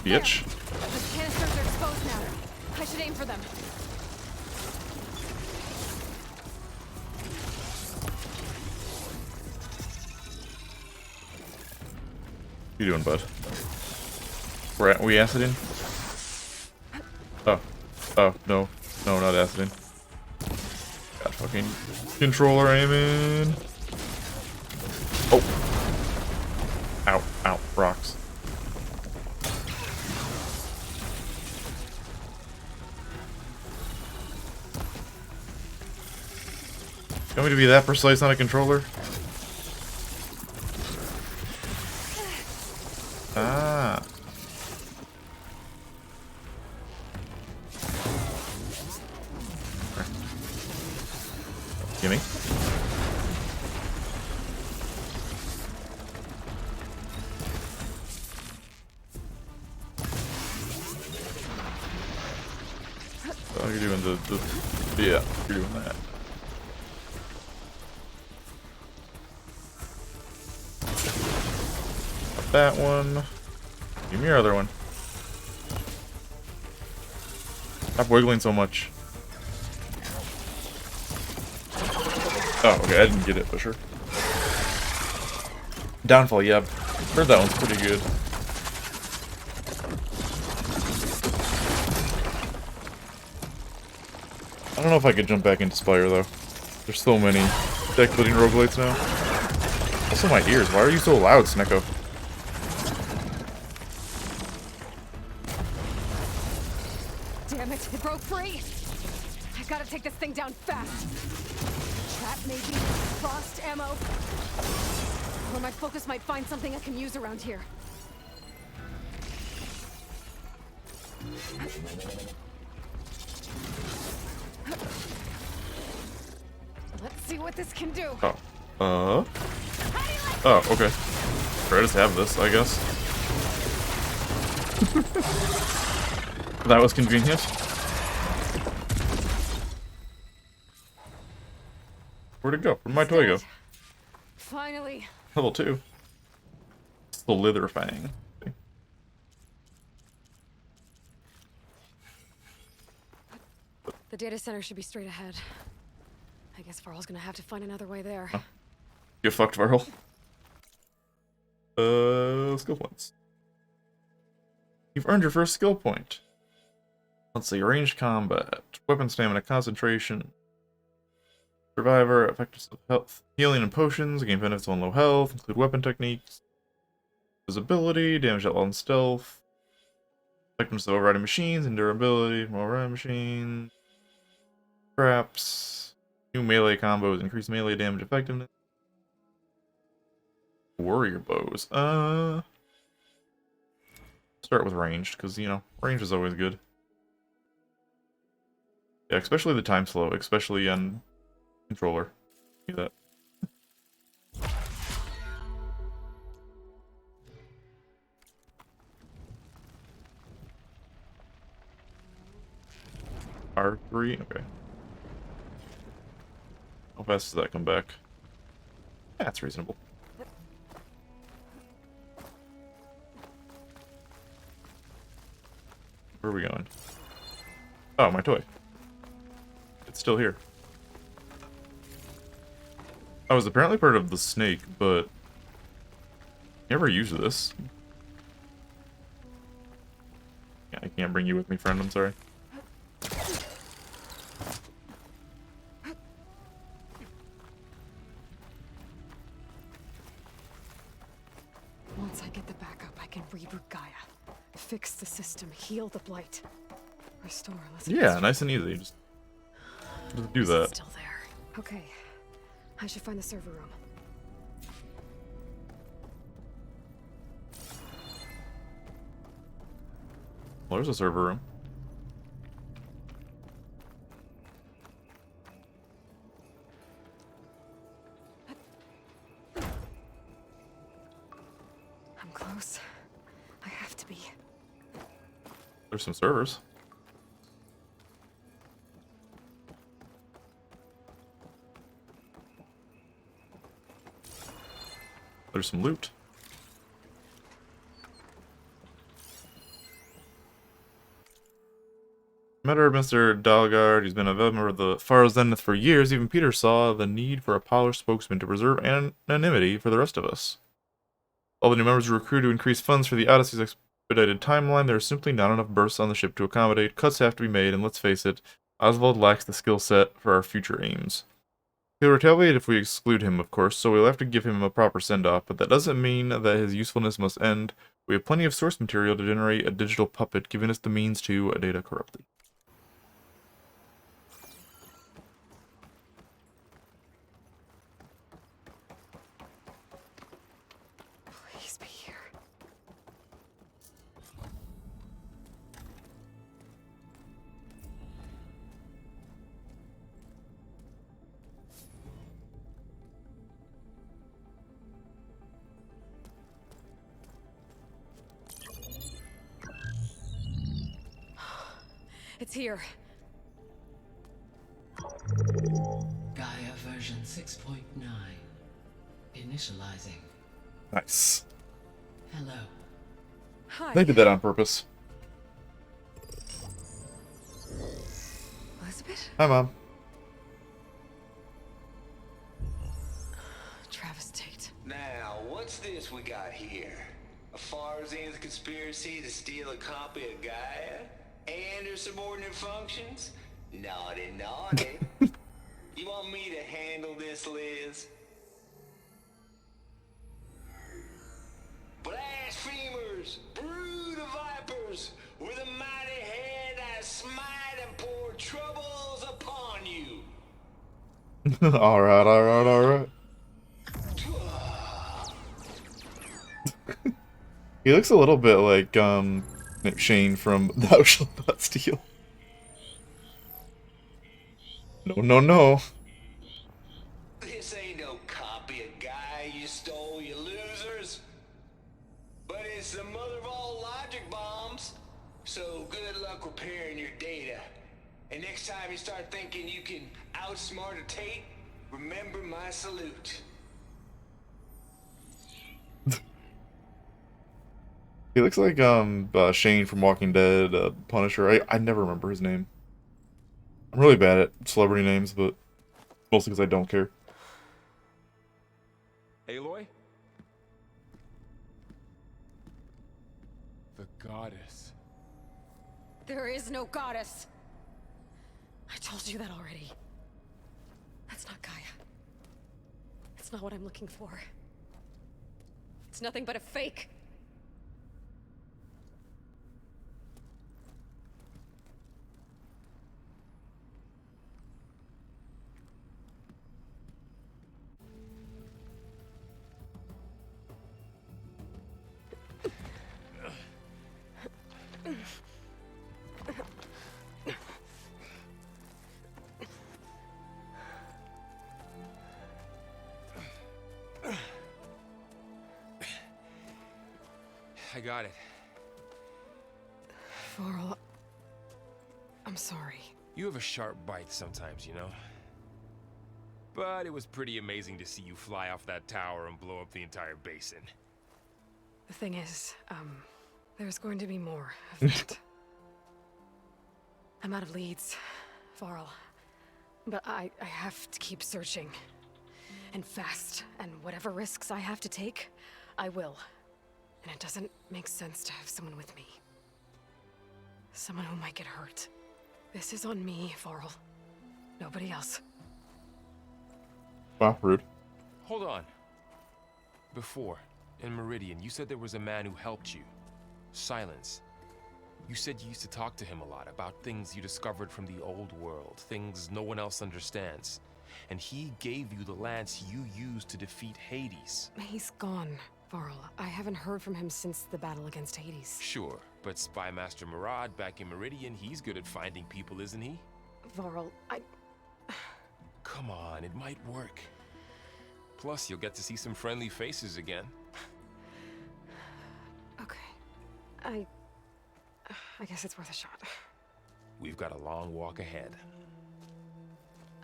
Bitch. The canisters are exposed now. I should aim for them. What you doing, bud? We aciding? Oh. Oh, no. No, not aciding. Got fucking controller aiming. Oh. Ow, ow, rocks. You want me to be that precise on a controller? Ah. Gimme. Oh, you're doing the yeah, you're doing that. That one. Give me your other one. Stop wiggling so much. Oh, okay, I didn't get it, but sure. Downfall, yeah. Heard that one's pretty good. I don't know if I could jump back into Spire, though. There's so many deck-splitting roguelites now. Also, my ears. Why are you so loud, Snecko? Damn it, it broke free! I gotta take this thing down fast. Trap maybe? Frost ammo? Or my focus might find something I can use around here. Let's see what this can do. Oh. Oh, okay. Sure, I just have this, I guess. That was convenient. Where'd it go? Where'd my toy go? Finally. Level 2. Slitherfang. The data center should be straight ahead. I guess Varl's gonna have to find another way there. Oh. Get fucked, Varl. Skill points. You've earned your first skill point. Let's see, ranged combat, weapon stamina, concentration, survivor, effectiveness of health, healing and potions, gain benefits on low health, include weapon techniques, visibility, damage outlaw and stealth, effectiveness of overriding machines, and durability from overriding machines, traps, new melee combos, increase melee damage effectiveness, warrior bows, start with ranged, because, you know, range is always good. Yeah, especially the time slow, especially on controller. Look at that. R3, okay. How fast does that come back? Yeah, that's reasonable. Where are we going? Oh, my toy. It's still here. I was apparently part of the snake, but never used this. Yeah, I can't bring you with me, friend. I'm sorry. Once I get the backup, I can reboot Gaia. Fix the system, heal the blight. Restore Elizabeth's Yeah, nice and easy. Just do It's that. still there. Okay. I should find the server room. Well, there's a server room. I'm close. I have to be. There's some servers. There's some loot. Matter of Mr. Dalgard, he's been a member of the Far Zenith for years. Even Peter saw the need for a polished spokesman to preserve anonymity for the rest of us. All the new members were recruited to increase funds for the Odyssey's expedited timeline. There are simply not enough berths on the ship to accommodate. Cuts have to be made, and let's face it, Oswald lacks the skill set for our future aims. He'll retaliate if we exclude him, of course, so we'll have to give him a proper send-off, but that doesn't mean that his usefulness must end. We have plenty of source material to generate a digital puppet, giving us the means to data corruptly. Please be here. It's here. Gaia version 6.9. Initializing. Nice. Hello. Hi. They did that on purpose. Elizabeth? Hi, Mom. Travis Tate. Now, what's this we got here? A Far Zenith conspiracy to steal a copy of Gaia? And her subordinate functions? Naughty, naughty. You want me to handle this, Liz? Blasphemers! Brood of vipers! With a mighty hand I smite and pour troubles upon you! Alright. He looks a little bit like, Shane from Thou Shalt Not Steal. No. This ain't no copy of Gaia you stole, you losers. But it's the mother of all logic bombs. So good luck repairing your data. And next time you start thinking you can outsmart a Tate, remember my salute. He looks like, Shane from Walking Dead, Punisher. I never remember his name. I'm really bad at celebrity names, but mostly because I don't care. Aloy? The goddess. There is no goddess. I told you that already. That's not Gaia. It's not what I'm looking for. It's nothing but a fake. I got it. Varl, I'm sorry. You have a sharp bite sometimes, you know? But it was pretty amazing to see you fly off that tower and blow up the entire basin. The thing is, there's going to be more of that. I'm out of leads, Varl. But I have to keep searching. And fast. And whatever risks I have to take, I will. And it doesn't make sense to have someone with me. Someone who might get hurt. This is on me, Varl. Nobody else. Wow, rude. Hold on. Before, in Meridian, you said there was a man who helped you. Silence. You said you used to talk to him a lot about things you discovered from the old world, things no one else understands. And he gave you the lance you used to defeat Hades. He's gone, Varl. I haven't heard from him since the battle against Hades. Sure, but Spy Master Murad back in Meridian, he's good at finding people, isn't he? Varl, Come on, it might work. Plus, you'll get to see some friendly faces again. Okay. I guess it's worth a shot. We've got a long walk ahead.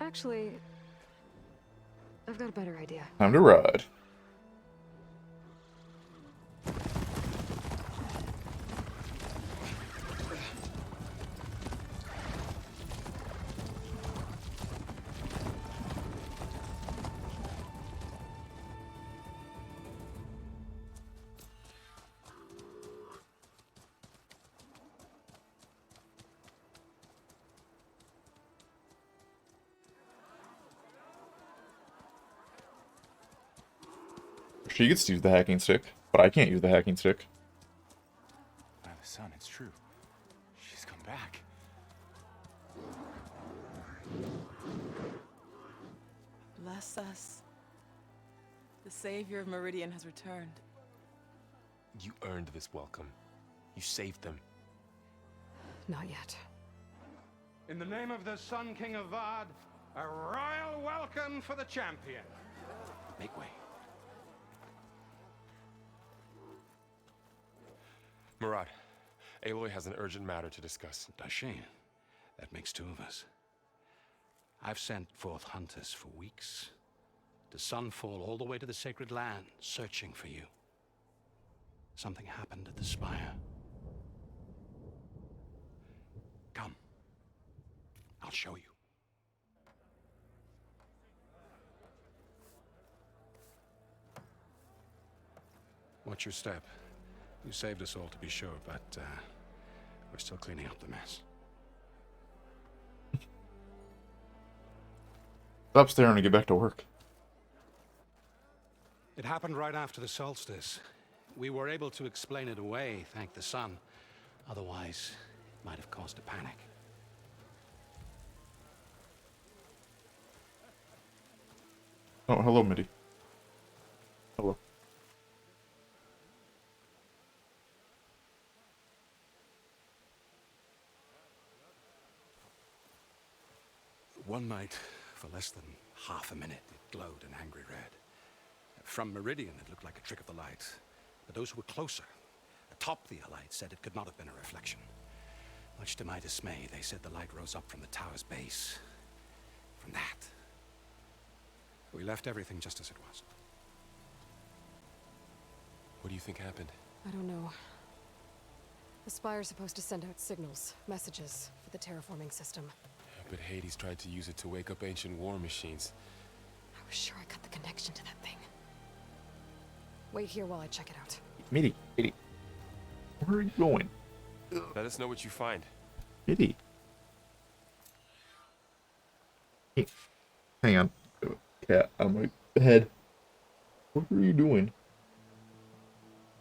Actually, I've got a better idea. Time to ride. She gets to use the hacking stick, but I can't use the hacking stick. By the sun, it's true. She's come back. Bless us. The savior of Meridian has returned. You earned this welcome. You saved them. Not yet. In the name of the Sun King of Vard, a royal welcome for the champion. Make way. Murad, Aloy has an urgent matter to discuss. Dashane, that makes two of us. I've sent forth hunters for weeks, to Sunfall all the way to the Sacred Land, searching for you. Something happened at the Spire. Come. I'll show you. Watch your step. You saved us all, to be sure, but we're still cleaning up the mess. Stop staring and get back to work. It happened right after the solstice. We were able to explain it away, thank the sun. Otherwise, it might have caused a panic. Oh, hello, Mitty. Hello. One night, for less than half a minute, it glowed an angry red. From Meridian, it looked like a trick of the light. But those who were closer, atop the Allied, said it could not have been a reflection. Much to my dismay, they said the light rose up from the tower's base. From that. We left everything just as it was. What do you think happened? I don't know. The Spire's supposed to send out signals, messages, for the terraforming system. But Hades tried to use it to wake up ancient war machines. I was sure I got the connection to that thing. Wait here while I check it out. Mitty, where are you going? Let us know what you find. Mitty. Hey, hang on. Cat on my head. What are you doing?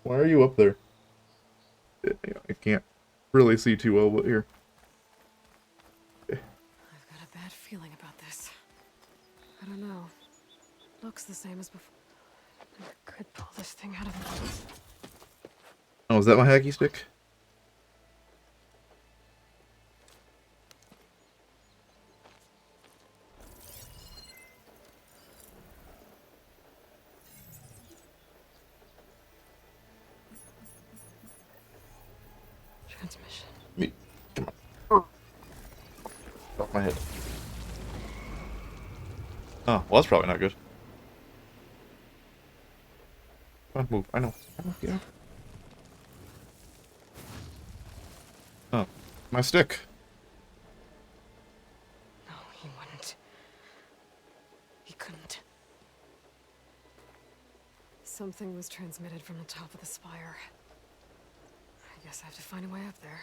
Why are you up there? I can't really see too well, but here. I've got a bad feeling about this. I don't know. Looks the same as before. I could pull this thing out of me. Oh, is that my hacky stick? Transmission. Me. Come on. Off my head. Oh, well, that's probably not good. Come on, move. I know. Yeah. Oh, my stick. No, he wouldn't. He couldn't. Something was transmitted from the top of the spire. I guess I have to find a way up there.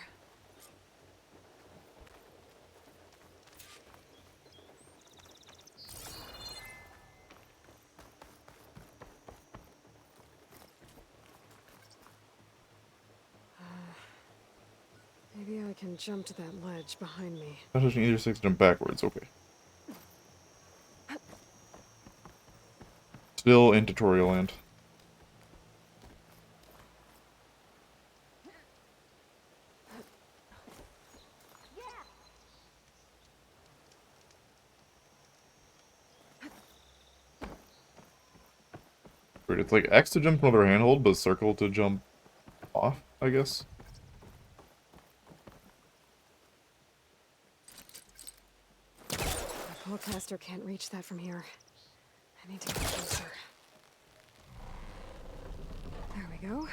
Maybe I can jump to that ledge behind me. Not touching either six, jump backwards. Okay. Still in tutorial land. Weird. It's like X to jump another handhold, but circle to jump off, I guess. The Pullcaster can't reach that from here. I need to get closer. There we go.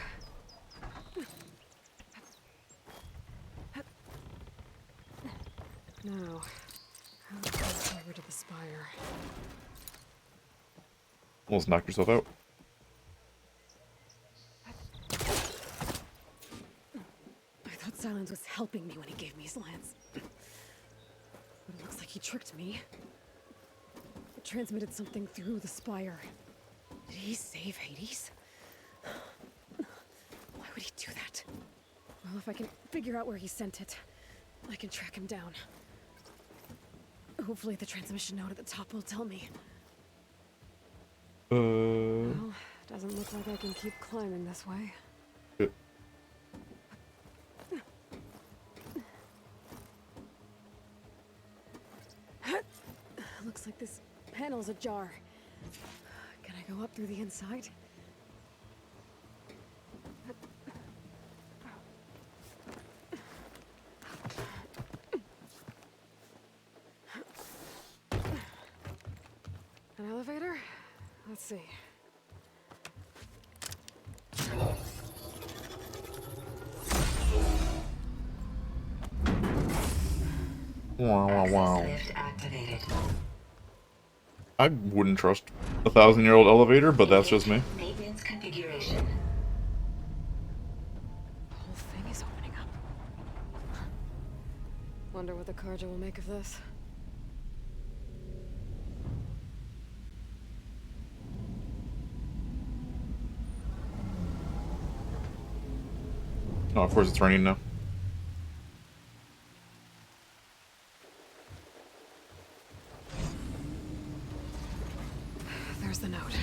Now, how to get over to the spire? Almost knocked yourself out. I thought Silence was helping me when he gave me his lance. But it looks like he tricked me. It transmitted something through the spire. Did he save Hades? Why would he do that? Well, if I can figure out where he sent it, I can track him down. Hopefully the transmission node at the top will tell me. Well, doesn't look like I can keep climbing this way. Good. Looks like this panel's ajar. Can I go up through the inside? An elevator? Let's see. Wow, wow, wow. Lift activated. I wouldn't trust a 1,000-year-old elevator, but that's just me. Maintenance configuration. The whole thing is opening up. Wonder what the Carja will make of this. Oh, of course it's raining now. There's the note.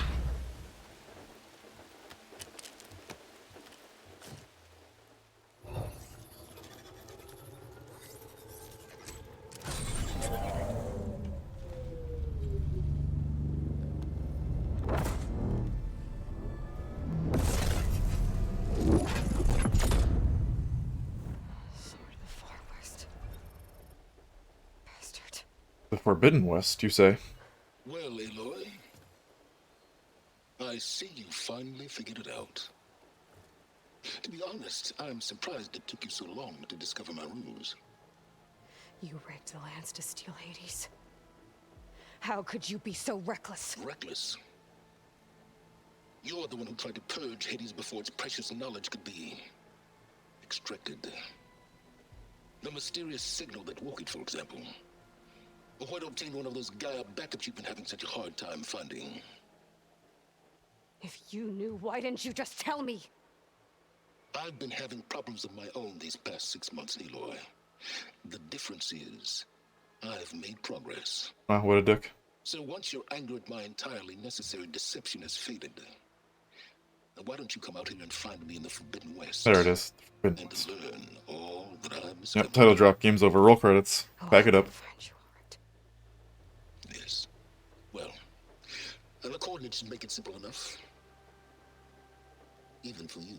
The Forbidden West, you say? Well, Aloy, I see you finally figured it out. To be honest, I'm surprised it took you so long to discover my ruse. You rigged the lance to steal Hades. How could you be so reckless? Reckless? You're the one who tried to purge Hades before its precious knowledge could be extracted. The mysterious signal that woke it, for example. Or why to obtain one of those Gaia backups you've been having such a hard time finding. If you knew, why didn't you just tell me? I've been having problems of my own these past 6 months, Aloy. The difference is, I've made progress. Wow, what a dick. So once your anger at my entirely necessary deception has faded, why don't you come out here and find me in the Forbidden West? There it is. And learn all that I've discovered. Yep, title drop, game's over, roll credits. Back it up. Yes. Well, the coordinates should make it simple enough. Even for you.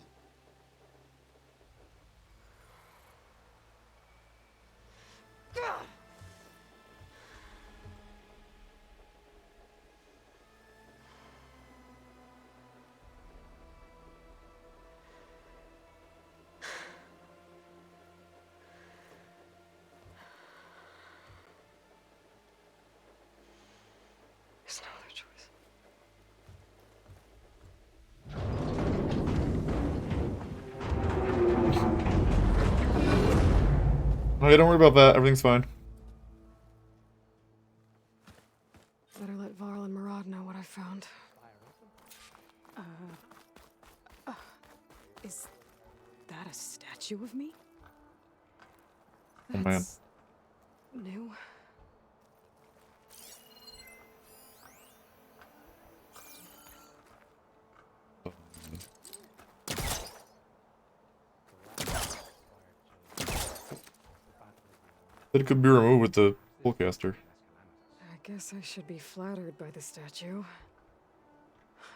There's no other choice. Okay, don't worry about that. Everything's fine. Better let Varl and Murad know what I found. Is that a statue of me? Oh man. That's new. It could be removed with the Pullcaster. I guess I should be flattered by the statue.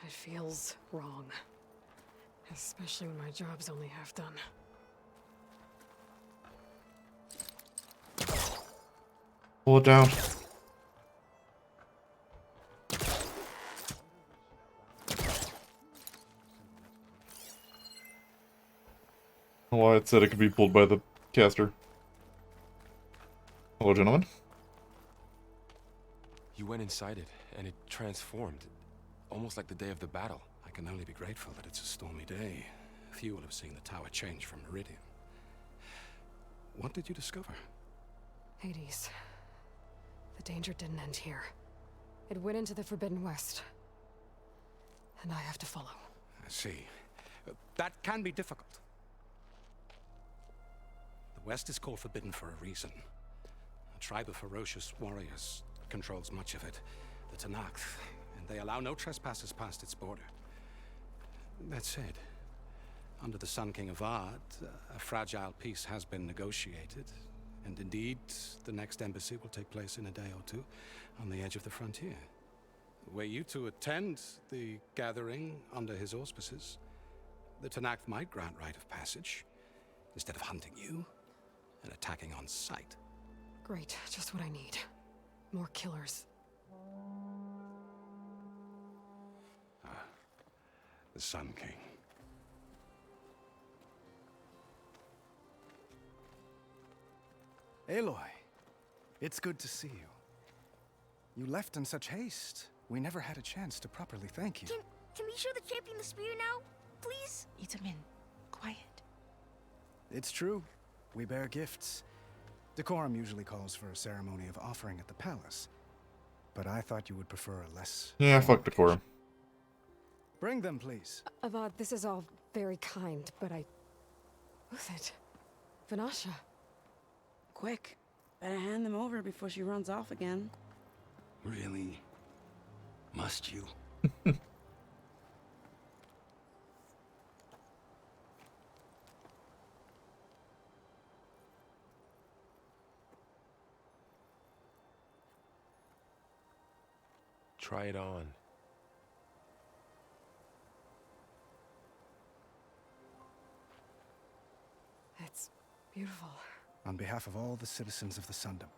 It feels wrong. Especially when my job's only half done. Pull it down. Why it said it could be pulled by the caster. Hello, gentlemen. You went inside it, and it transformed. Almost like the day of the battle. I can only be grateful that it's a stormy day. Few will have seen the tower change from Meridian. What did you discover? Hades. The danger didn't end here. It went into the Forbidden West. And I have to follow. I see. That can be difficult. The West is called Forbidden for a reason. A tribe of ferocious warriors controls much of it. The Tenakth, and they allow no trespassers past its border. That said, under the Sun King Avad, a fragile peace has been negotiated, and indeed, the next embassy will take place in a day or two on the edge of the frontier. Were you to attend the gathering under his auspices, the Tenakth might grant right of passage, instead of hunting you and attacking on sight. Great, just what I need. More killers. The Sun King. Aloy, it's good to see you. You left in such haste. We never had a chance to properly thank you. Can we show the champion the spear now, please? Itamin, quiet. It's true. We bear gifts. Decorum usually calls for a ceremony of offering at the palace. But I thought you would prefer a less... Yeah, fuck Decorum. Bring them, please. Avad, this is all very kind, but Who's it? Vanasha. Quick. Better hand them over before she runs off again. Really? Must you? Try it on. It's beautiful. On behalf of all the citizens of the Sundom,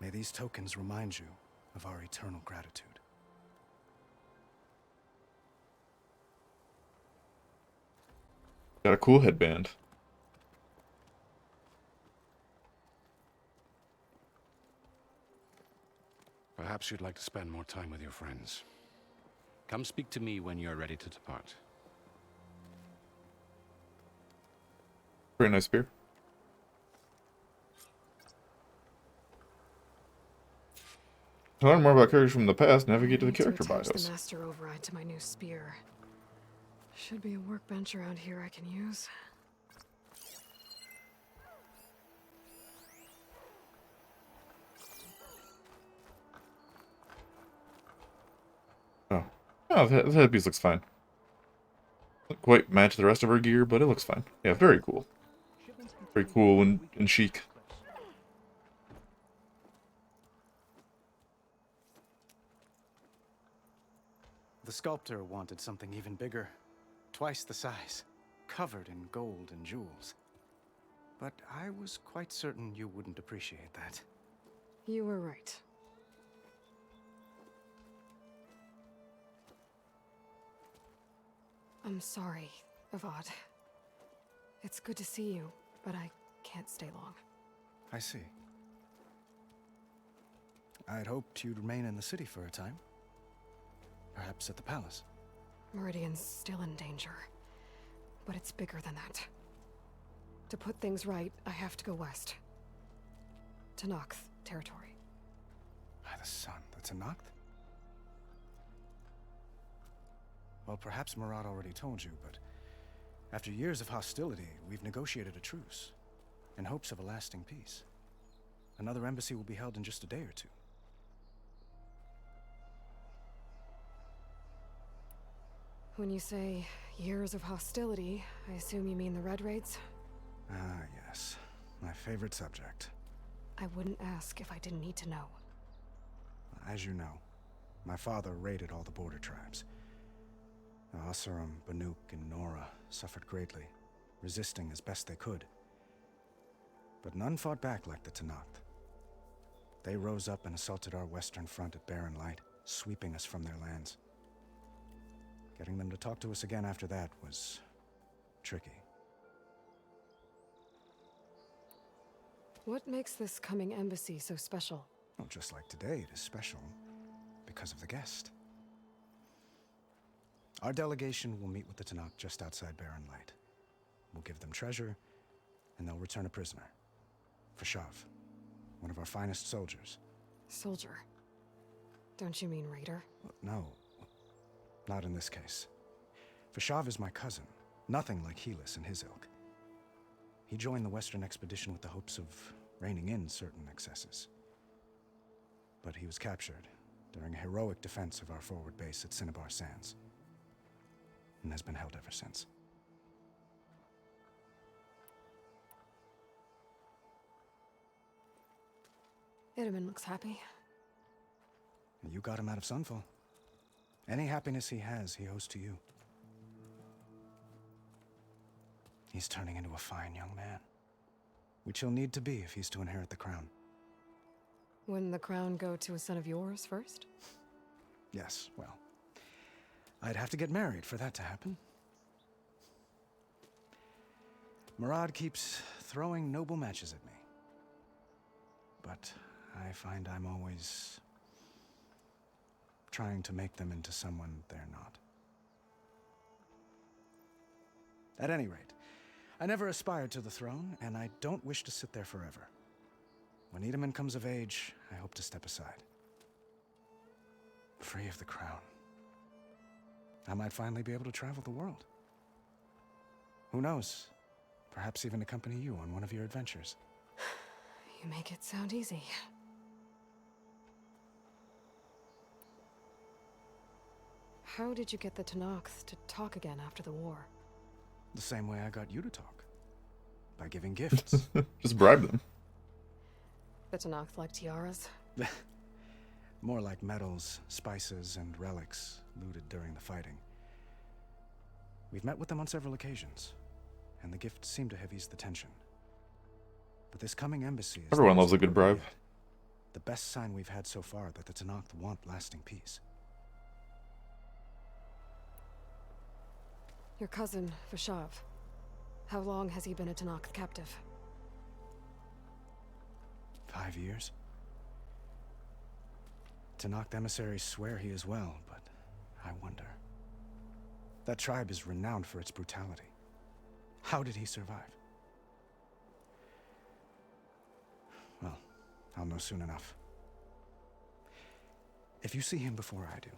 may these tokens remind you of our eternal gratitude. Got a cool headband. Perhaps you'd like to spend more time with your friends. Come speak to me when you're ready to depart. Very nice beer. To learn more about characters from the past, navigate to the character attach bios. the master override to my new spear. Should be a workbench around here I can use. Oh, the headpiece looks fine. Doesn't quite match the rest of her gear, but it looks fine. Yeah, very cool. Very cool and chic. The sculptor wanted something even bigger. Twice the size. Covered in gold and jewels. But I was quite certain you wouldn't appreciate that. You were right. I'm sorry, Avad. It's good to see you, but I can't stay long. I see. I'd hoped you'd remain in the city for a time. Perhaps at the palace. Meridian's still in danger. But it's bigger than that. To put things right, I have to go west. Tenakth territory. By the sun, the Tenakth? Well, perhaps Murad already told you, but after years of hostility, we've negotiated a truce in hopes of a lasting peace. Another embassy will be held in just a day or two. When you say years of hostility, I assume you mean the Red Raids? Ah, yes. My favorite subject. I wouldn't ask if I didn't need to know. As you know, my father raided all the border tribes. The Oseram, Banuk, and Nora suffered greatly, resisting as best they could. But none fought back like the Tenakth. They rose up and assaulted our western front at Barren Light, sweeping us from their lands. Getting them to talk to us again after that was tricky. What makes this coming embassy so special? Well, just like today, it is special because of the guest. Our delegation will meet with the Tenakth just outside Barren Light. We'll give them treasure, and they'll return a prisoner. Fashav, one of our finest soldiers. Soldier? Don't you mean raider? No, not in this case. Fashav is my cousin, nothing like Helis and his ilk. He joined the Western expedition with the hopes of reining in certain excesses. But he was captured during a heroic defense of our forward base at Cinnabar Sands, and has been held ever since. Itamen looks happy. You got him out of Sunfall. Any happiness he has, he owes to you. He's turning into a fine young man, which he'll need to be if he's to inherit the crown. Wouldn't the crown go to a son of yours first? Yes, well, I'd have to get married for that to happen. Murad keeps throwing noble matches at me. But I find I'm always trying to make them into someone they're not. At any rate, I never aspired to the throne, and I don't wish to sit there forever. When Itamen comes of age, I hope to step aside. Free of the crown. I might finally be able to travel the world. Who knows? Perhaps even accompany you on one of your adventures. You make it sound easy. How did you get the Tenakth to talk again after the war? The same way I got you to talk. By giving gifts. Just bribe them. The Tenakth like tiaras? More like medals, spices, and relics looted during the fighting. We've met with them on several occasions, and the gifts seem to have eased the tension. But this coming embassy is... Everyone loves a good bribe. The best sign we've had so far that the Tenakth want lasting peace. Your cousin, Fashav. How long has he been a Tenakth captive? 5 years. Tenakth emissaries swear he is well, but I wonder. That tribe is renowned for its brutality. How did he survive? Well, I'll know soon enough. If you see him before I do,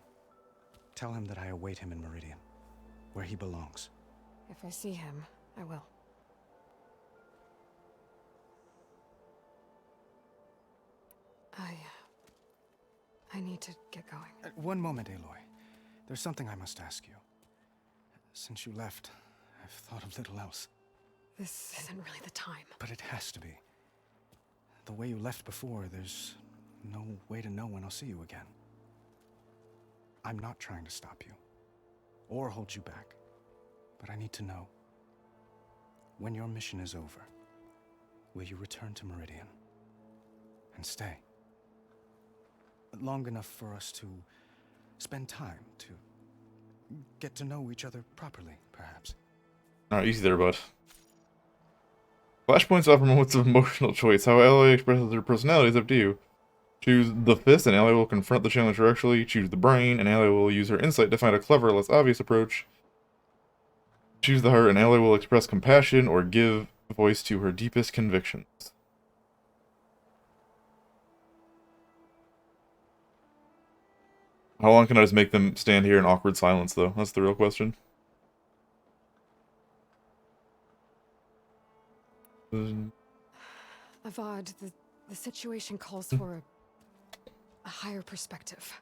tell him that I await him in Meridian, where he belongs. If I see him, I will. I need to get going. One moment, Aloy. There's something I must ask you. Since you left, I've thought of little else. This isn't really the time. But it has to be. The way you left before, there's no way to know when I'll see you again. I'm not trying to stop you, or hold you back. But I need to know, when your mission is over, will you return to Meridian and stay? Long enough for us to spend time, to get to know each other properly, perhaps. Alright, easy there, bud. Flashpoints offer moments of emotional choice. How Aloy expresses her personality is up to you. Choose the fist, and Aloy will confront the challenge directly. Choose the brain, and Aloy will use her insight to find a clever, less obvious approach. Choose the heart, and Aloy will express compassion or give voice to her deepest convictions. How long can I just make them stand here in awkward silence, though? That's the real question. Avad, the situation calls for a higher perspective.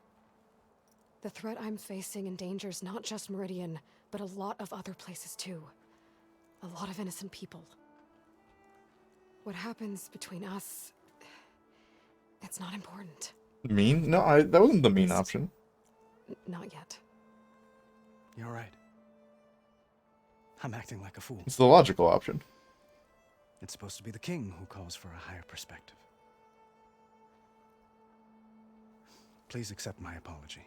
The threat I'm facing endangers not just Meridian, but a lot of other places too. A lot of innocent people. What happens between us, it's not important. Mean? No, that wasn't the mean option. Not yet. You're right. I'm acting like a fool. It's the logical option. It's supposed to be the king who calls for a higher perspective. Please accept my apology.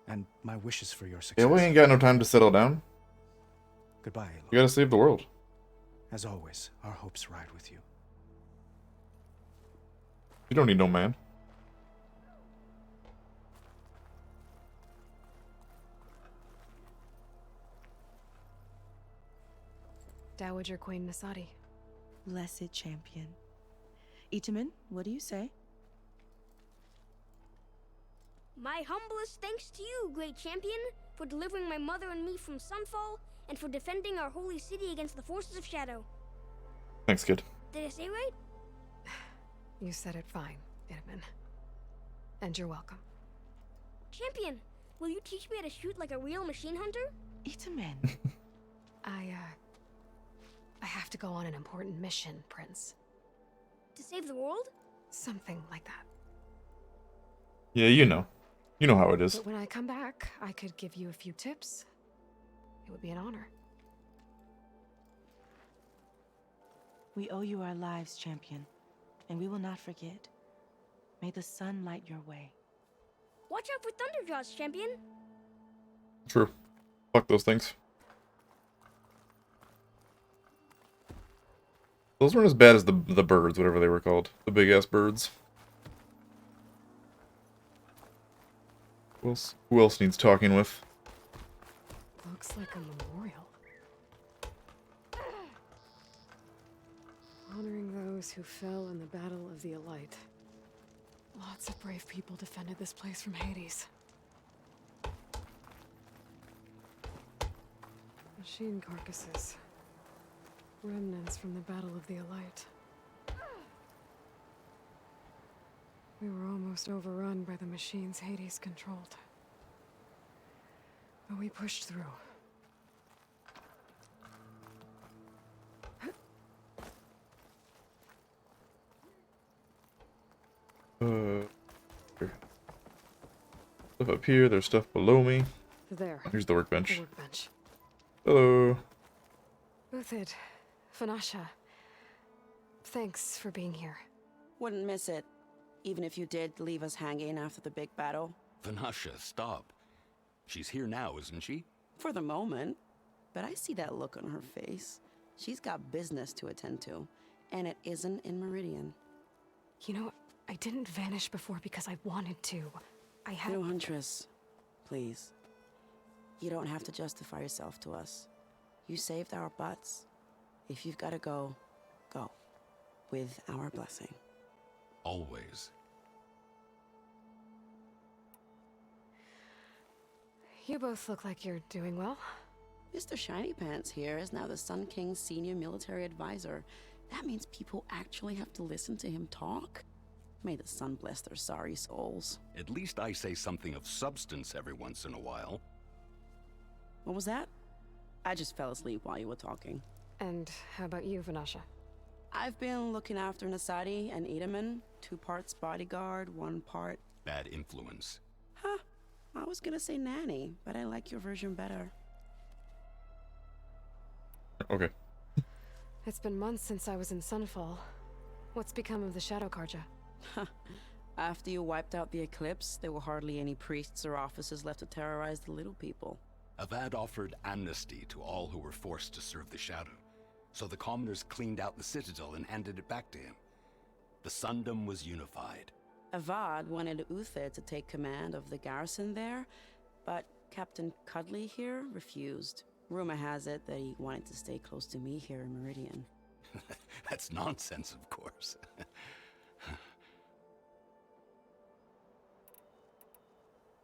And my wishes for your success. Yeah, we ain't got no time to settle down. Goodbye, Aloy. You gotta save the world. As always, our hopes ride with you. You don't need no man. Dowager Queen Nasadi. Blessed champion. Itamen, what do you say? My humblest thanks to you, great champion, for delivering my mother and me from Sunfall, and for defending our holy city against the forces of Shadow. Thanks, kid. Did I say right? You said it fine, Itamen. And you're welcome. Champion, will you teach me how to shoot like a real machine hunter? Itamen. I have to go on an important mission, Prince. To save the world? Something like that. Yeah, you know. You know how it is. But when I come back, I could give you a few tips. It would be an honor. We owe you our lives, champion, and we will not forget. May the sun light your way. Watch out for Thunderjaws, champion. True. Fuck those things. Those weren't as bad as the birds, whatever they were called. The big-ass birds. Who else needs talking with? Looks like a memorial. Honoring those who fell in the Battle of the Elite. Lots of brave people defended this place from Hades. Machine carcasses. Remnants from the Battle of the Elite. We were almost overrun by the machines Hades controlled. But we pushed through. Stuff up here, there's stuff below me. There. Here's the workbench. The workbench. Hello. Uthid, Vanasha, thanks for being here. Wouldn't miss it, even if you did leave us hanging after the big battle. Vanasha, stop. She's here now, isn't she? For the moment. But I see that look on her face. She's got business to attend to, and it isn't in Meridian. You know, I didn't vanish before because I wanted to. I had... No, Huntress. Please. You don't have to justify yourself to us. You saved our butts. If you've got to go, go. With our blessing. Always. You both look like you're doing well. Mr. Shiny Pants here is now the Sun King's senior military advisor. That means people actually have to listen to him talk? May the sun bless their sorry souls. At least I say something of substance every once in a while. What was that? I just fell asleep while you were talking. And how about you, Vanasha? I've been looking after Nasadi and Itamen. 2 parts bodyguard, 1 part... Bad influence. Huh. I was gonna say nanny, but I like your version better. Okay. It's been months since I was in Sunfall. What's become of the Shadow Carja? After you wiped out the Eclipse, there were hardly any priests or officers left to terrorize the little people. Avad offered amnesty to all who were forced to serve the Shadow, so the commoners cleaned out the Citadel and handed it back to him. The Sundom was unified. Avad wanted Uthid to take command of the garrison there, but Captain Cudley here refused. Rumor has it that he wanted to stay close to me here in Meridian. That's nonsense, of course.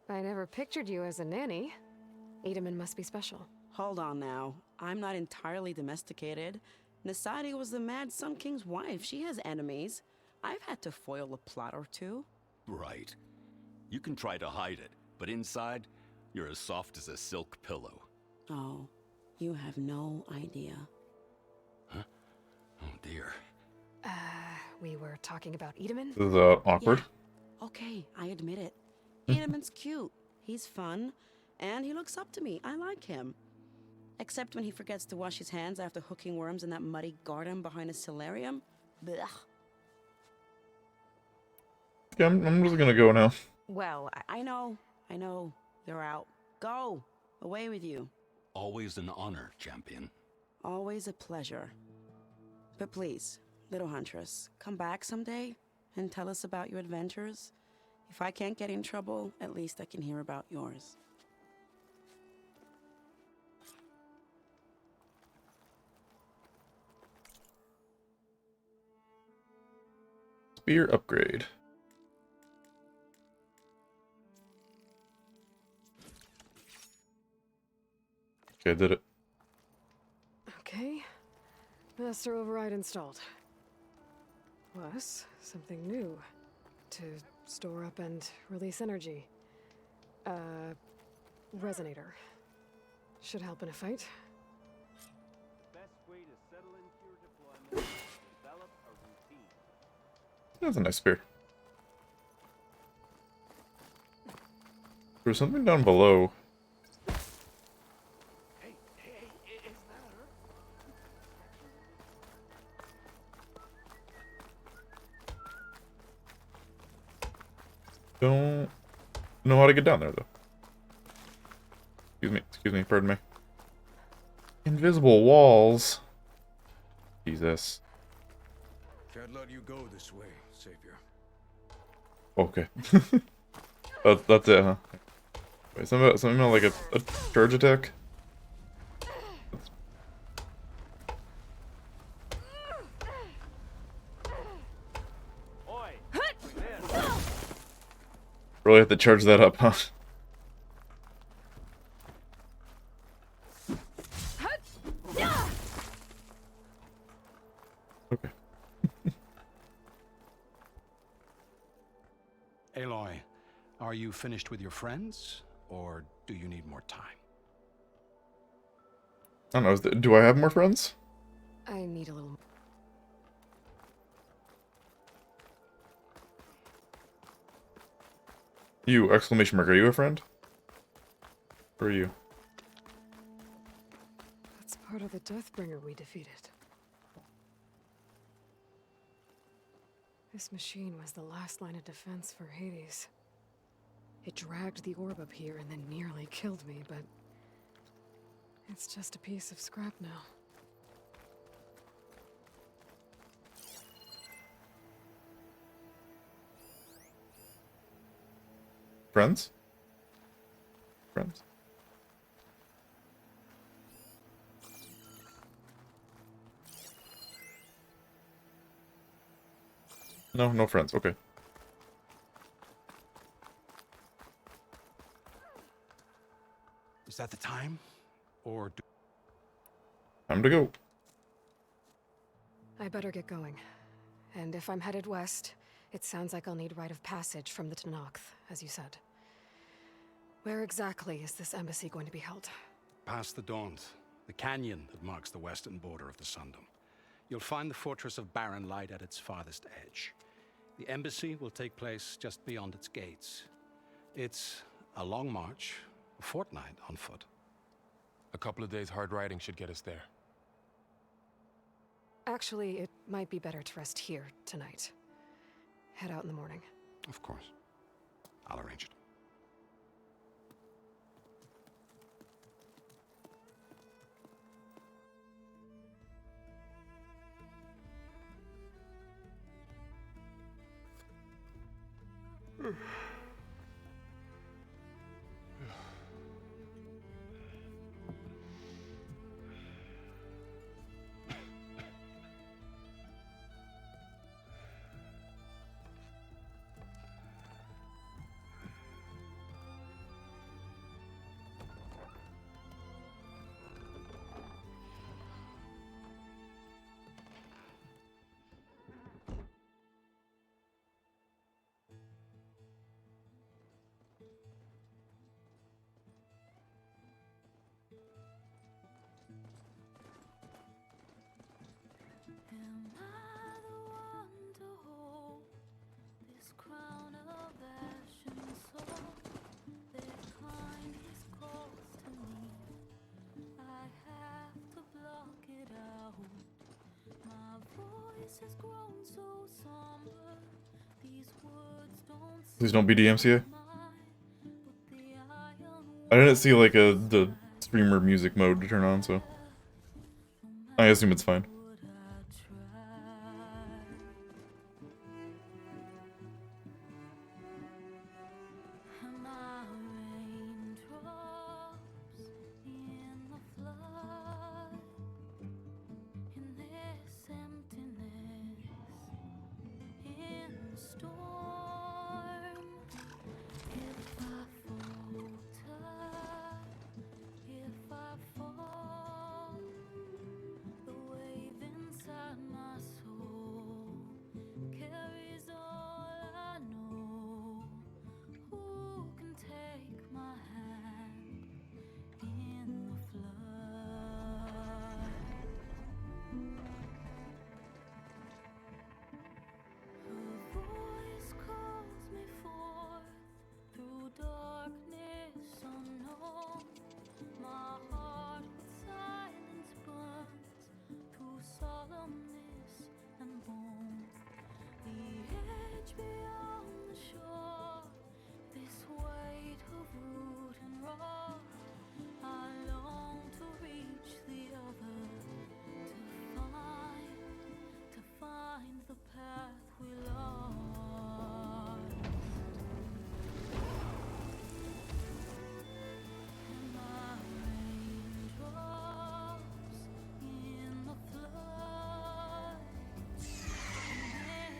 I never pictured you as a nanny. Edaman must be special. Hold on now. I'm not entirely domesticated. Nasadi was the Mad Sun King's wife. She has enemies. I've had to foil a plot or two. Right. You can try to hide it, but inside, you're as soft as a silk pillow. Oh, you have no idea. Huh? Oh dear. We were talking about Edaman? This is awkward. Yeah. Okay, I admit it. Edaman's cute. He's fun. And he looks up to me. I like him. Except when he forgets to wash his hands after hooking worms in that muddy garden behind a solarium. Blech. Yeah, I'm just gonna go now. Well, I know. You're out. Go. Away with you. Always an honor, champion. Always a pleasure. But please, little huntress, come back someday and tell us about your adventures. If I can't get in trouble, at least I can hear about yours. Spear upgrade. Okay, I did it. Okay. Master override installed. Plus, something new. To store up and release energy. Resonator. Should help in a fight. Best way to settle into your deployment is to develop a routine. That's a nice spear. There's something down below. Don't know how to get down there, though. Excuse me, pardon me. Invisible walls. Jesus. Can't let you go this way, Savior. Okay. that's it, huh? Wait, something like a charge attack? Really have to charge that up, huh? Okay. Aloy, are you finished with your friends, or do you need more time? I don't know, do I have more friends? I need a little... You, exclamation mark, are you a friend? Or are you? That's part of the Deathbringer we defeated. This machine was the last line of defense for Hades. It dragged the orb up here and then nearly killed me, but... it's just a piece of scrap now. Friends? Friends. No, no friends. Okay. Is that the time? Or do... Time to go. I better get going. And if I'm headed west, it sounds like I'll need rite of passage from the Tenakth, as you said. Where exactly is this embassy going to be held? Past the Daunt, the canyon that marks the western border of the Sundom. You'll find the fortress of Barren Light at its farthest edge. The embassy will take place just beyond its gates. It's a long march, a fortnight on foot. A couple of days hard riding should get us there. Actually, it might be better to rest here tonight. Head out in the morning. Of course. I'll arrange it. Please don't be DMCA. I didn't see like the streamer music mode to turn on, so I assume it's fine.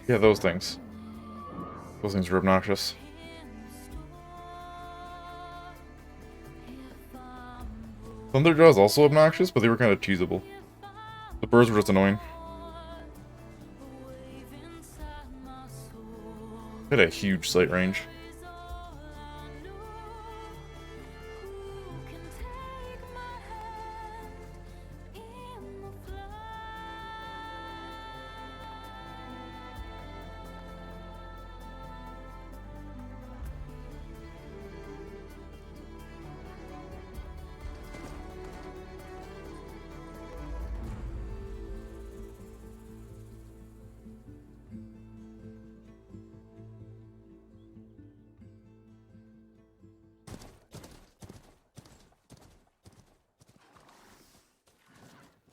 Yeah, those things. Those things are obnoxious. Thunderjaw is also obnoxious, but they were kind of cheesable. The birds were just annoying. They had a huge sight range.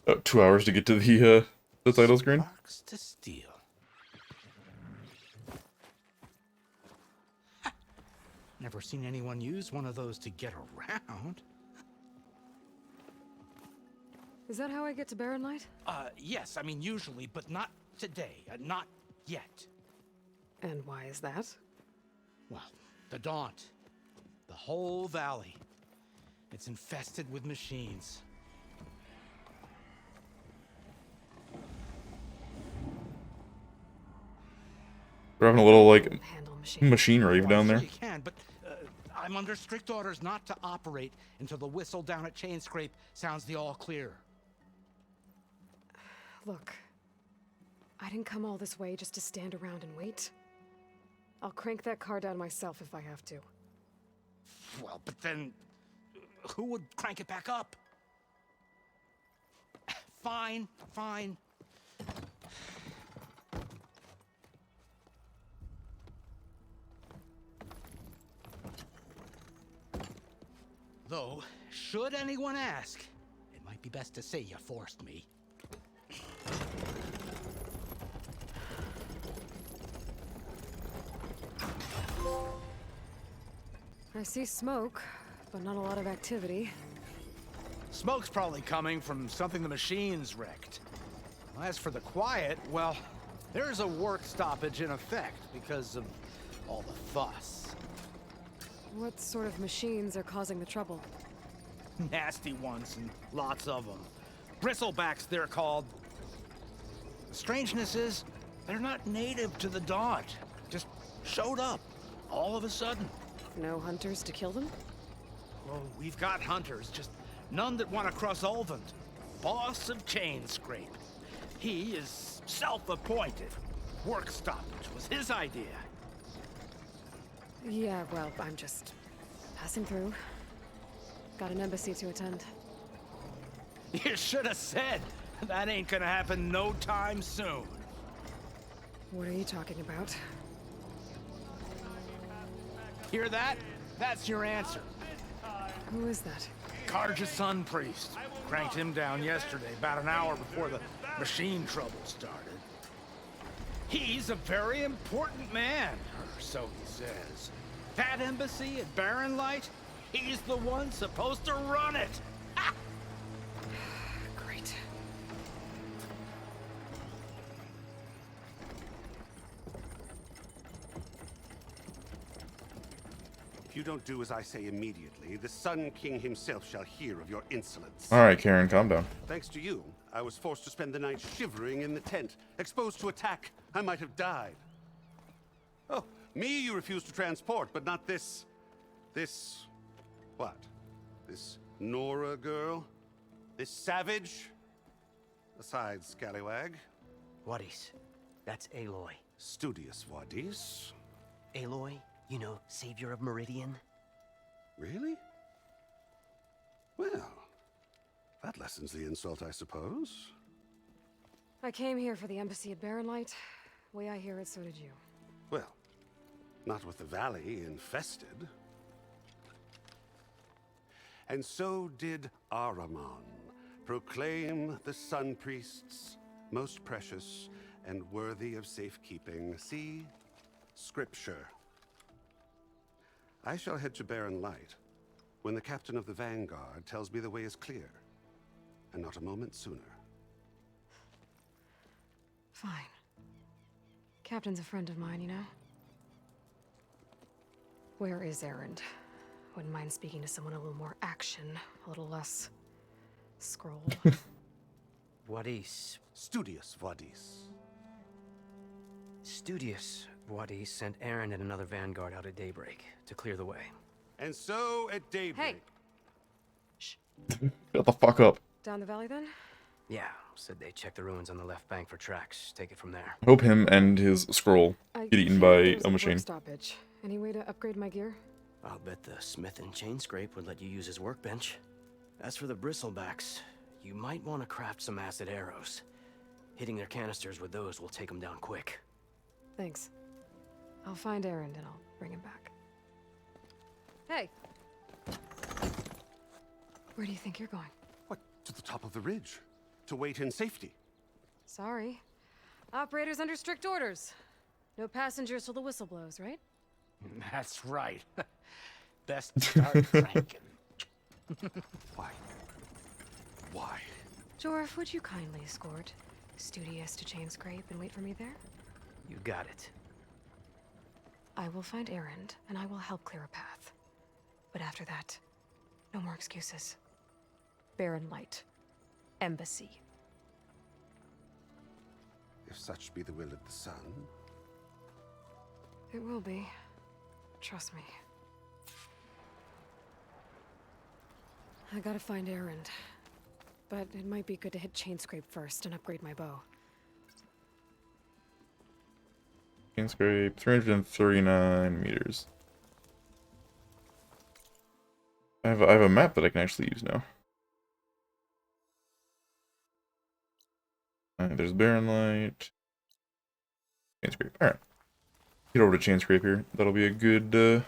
About 2 hours to get to the title screen. Sparks to steel. Never seen anyone use one of those to get around. Is that how I get to Barren Light? Yes, I mean usually, but not today. Not yet. And why is that? Well, the Daunt. The whole valley. It's infested with machines. They're having a little, like, machine rave down there. You can, but I'm under strict orders not to operate until the whistle down at Chainscrape sounds the all clear. Look, I didn't come all this way just to stand around and wait. I'll crank that car down myself if I have to. Well, but then who would crank it back up? Fine, fine. Though, should anyone ask, it might be best to say you forced me. I see smoke, but not a lot of activity. Smoke's probably coming from something the machines wrecked. As for the quiet, well, there's a work stoppage in effect because of all the fuss. What sort of machines are causing the trouble? Nasty ones, and lots of them. Bristlebacks, they're called. The strangeness is, they're not native to the Daunt. Just showed up, all of a sudden. No hunters to kill them? Oh, we've got hunters, just none that want to cross Ulvund. Boss of Chainscrape. He is self-appointed. Work stoppage was his idea. Yeah, well, I'm just passing through. Got an embassy to attend. You should have said. That ain't gonna happen no time soon. What are you talking about? Hear that? That's your answer. Who is that? Carja Sun Priest. Cranked him down yesterday, about an hour before the machine trouble started. He's a very important man, or so he says. That embassy at Barren Light, he's the one supposed to run it. Great. If you don't do as I say immediately, the Sun King himself shall hear of your insolence. Alright, Karen, calm down. Thanks to you, I was forced to spend the night shivering in the tent, exposed to attack. I might have died. Oh, me you refuse to transport, but not this... what? This Nora girl? This savage? Besides, scallywag. Wadis. That's Aloy. Studious Wadis. Aloy, you know, savior of Meridian. Really? Well, that lessens the insult, I suppose. I came here for the embassy at Barren Light. Way I hear it, so did you. Well, not with the valley infested. And so did Ahriman, proclaim the Sun Priests most precious and worthy of safekeeping. See? Scripture. I shall head to Barren Light when the captain of the Vanguard tells me the way is clear, and not a moment sooner. Fine. Captain's a friend of mine, you know? Where is Erend? Wouldn't mind speaking to someone a little more action, a little less... scroll. Wadis. Studious Wadis. Studious Wadis sent Erend and another Vanguard out at daybreak to clear the way. And so at daybreak... Shut the fuck up. Down the valley, then? Yeah, said they checked the ruins on the left bank for tracks. Take it from there. I hope him and his scroll get eaten by a machine. Stoppage. Any way to upgrade my gear? I'll bet the smith and chain scrape would let you use his workbench. As for the bristlebacks, you might want to craft some acid arrows. Hitting their canisters with those will take them down quick. Thanks. I'll find Erend and I'll bring him back. Hey! Where do you think you're going? What, to the top of the ridge? To wait in safety? Sorry. Operator's under strict orders. No passengers till the whistle blows, right? That's right. Best start cranking. Why? Why? Jorf, would you kindly escort Studious to Chain Scrape and wait for me there? You got it. I will find Erend, and I will help clear a path. But after that, no more excuses. Barren Light. Embassy. If such be the will of the Sun. It will be. Trust me. I gotta find Erend. But it might be good to hit Chain Scrape first and upgrade my bow. Chain scrape, 339 meters. I have a map that I can actually use now. Alright, there's Barren Light. Chain scrape. Alright. Get over to Chain Scrape here. That'll be a good good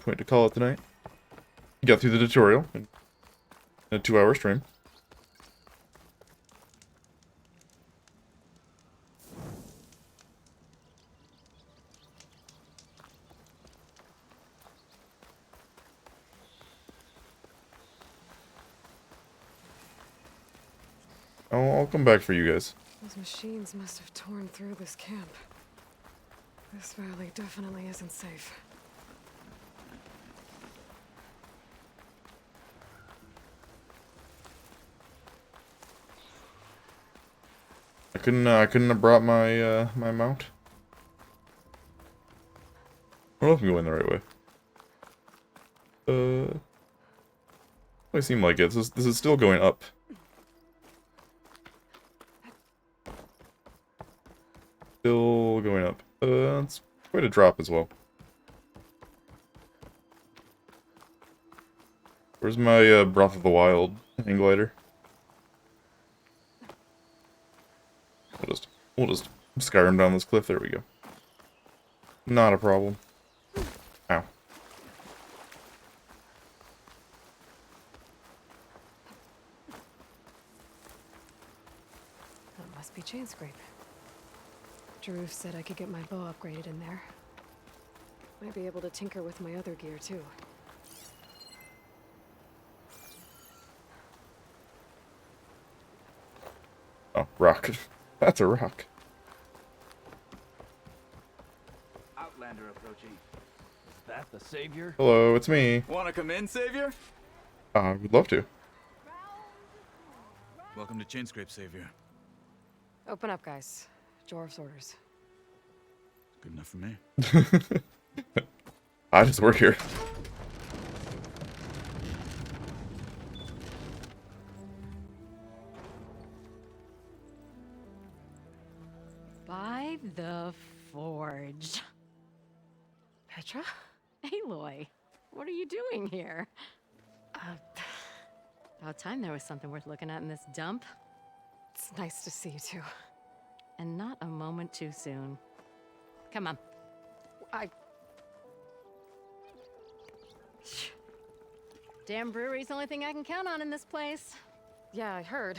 point to call it tonight. Got through the tutorial in a 2-hour stream. I'll come back for you guys. Those machines must have torn through this camp. This valley definitely isn't safe. I couldn't have brought my my mount. I don't know if I'm going the right way. It seem like it. This is still going up. Still going up. It's quite a drop as well. Where's my Breath of the Wild hang glider? We'll just Skyrim down this cliff. There we go. Not a problem. Ow. That must be Chainscrape. Jaruf said I could get my bow upgraded in there. Might be able to tinker with my other gear, too. Oh, rock. That's a rock. Outlander approaching. Is that the Savior? Hello, it's me. Wanna come in, Savior? I would love to. Welcome to Chainscrape, Savior. Open up, guys. Jorv's orders. Good enough for me. I just work here. By the Forge. Petra? Aloy, what are you doing here? About time there was something worth looking at in this dump. It's nice to see you too. And not a moment too soon. Come on. Damn brewery's the only thing I can count on in this place. Yeah, I heard.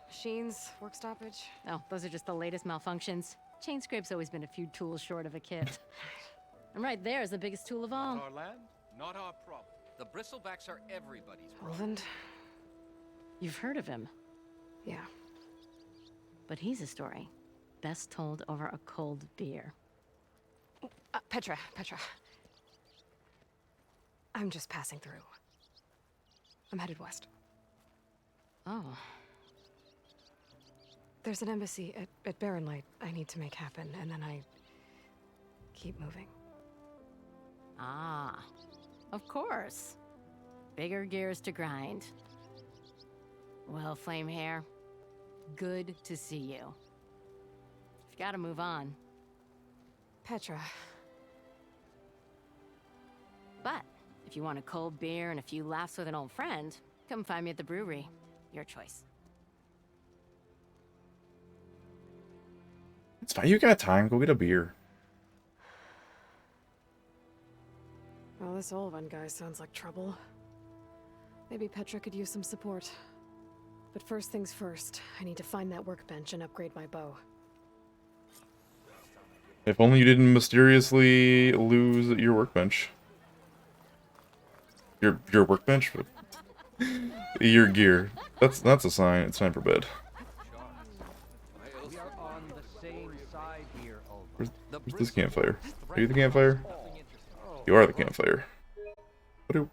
Machines, work stoppage. Oh, those are just the latest malfunctions. Chainscrape's always been a few tools short of a kit. And right there is the biggest tool of all. Our land, not our problem. The Bristlebacks are everybody's problem. Roland? You've heard of him. Yeah. But he's a story best told over a cold beer. Petra. I'm just passing through. I'm headed west. Oh. There's an embassy at Barren Light I need to make happen, and then I keep moving. Ah, of course. Bigger gears to grind. Well, Flamehair, good to see you. You've got to move on. Petra. But if you want a cold beer and a few laughs with an old friend, come find me at the brewery. Your choice. It's fine. You got time. Go get a beer. Well, this Olvan guy sounds like trouble. Maybe Petra could use some support. But first things first, I need to find that workbench and upgrade my bow. If only you didn't mysteriously lose your workbench. Your workbench? Your gear. That's a sign. It's time for bed. We are on the same side here, Where's this campfire? Are you the campfire? You are the campfire. What do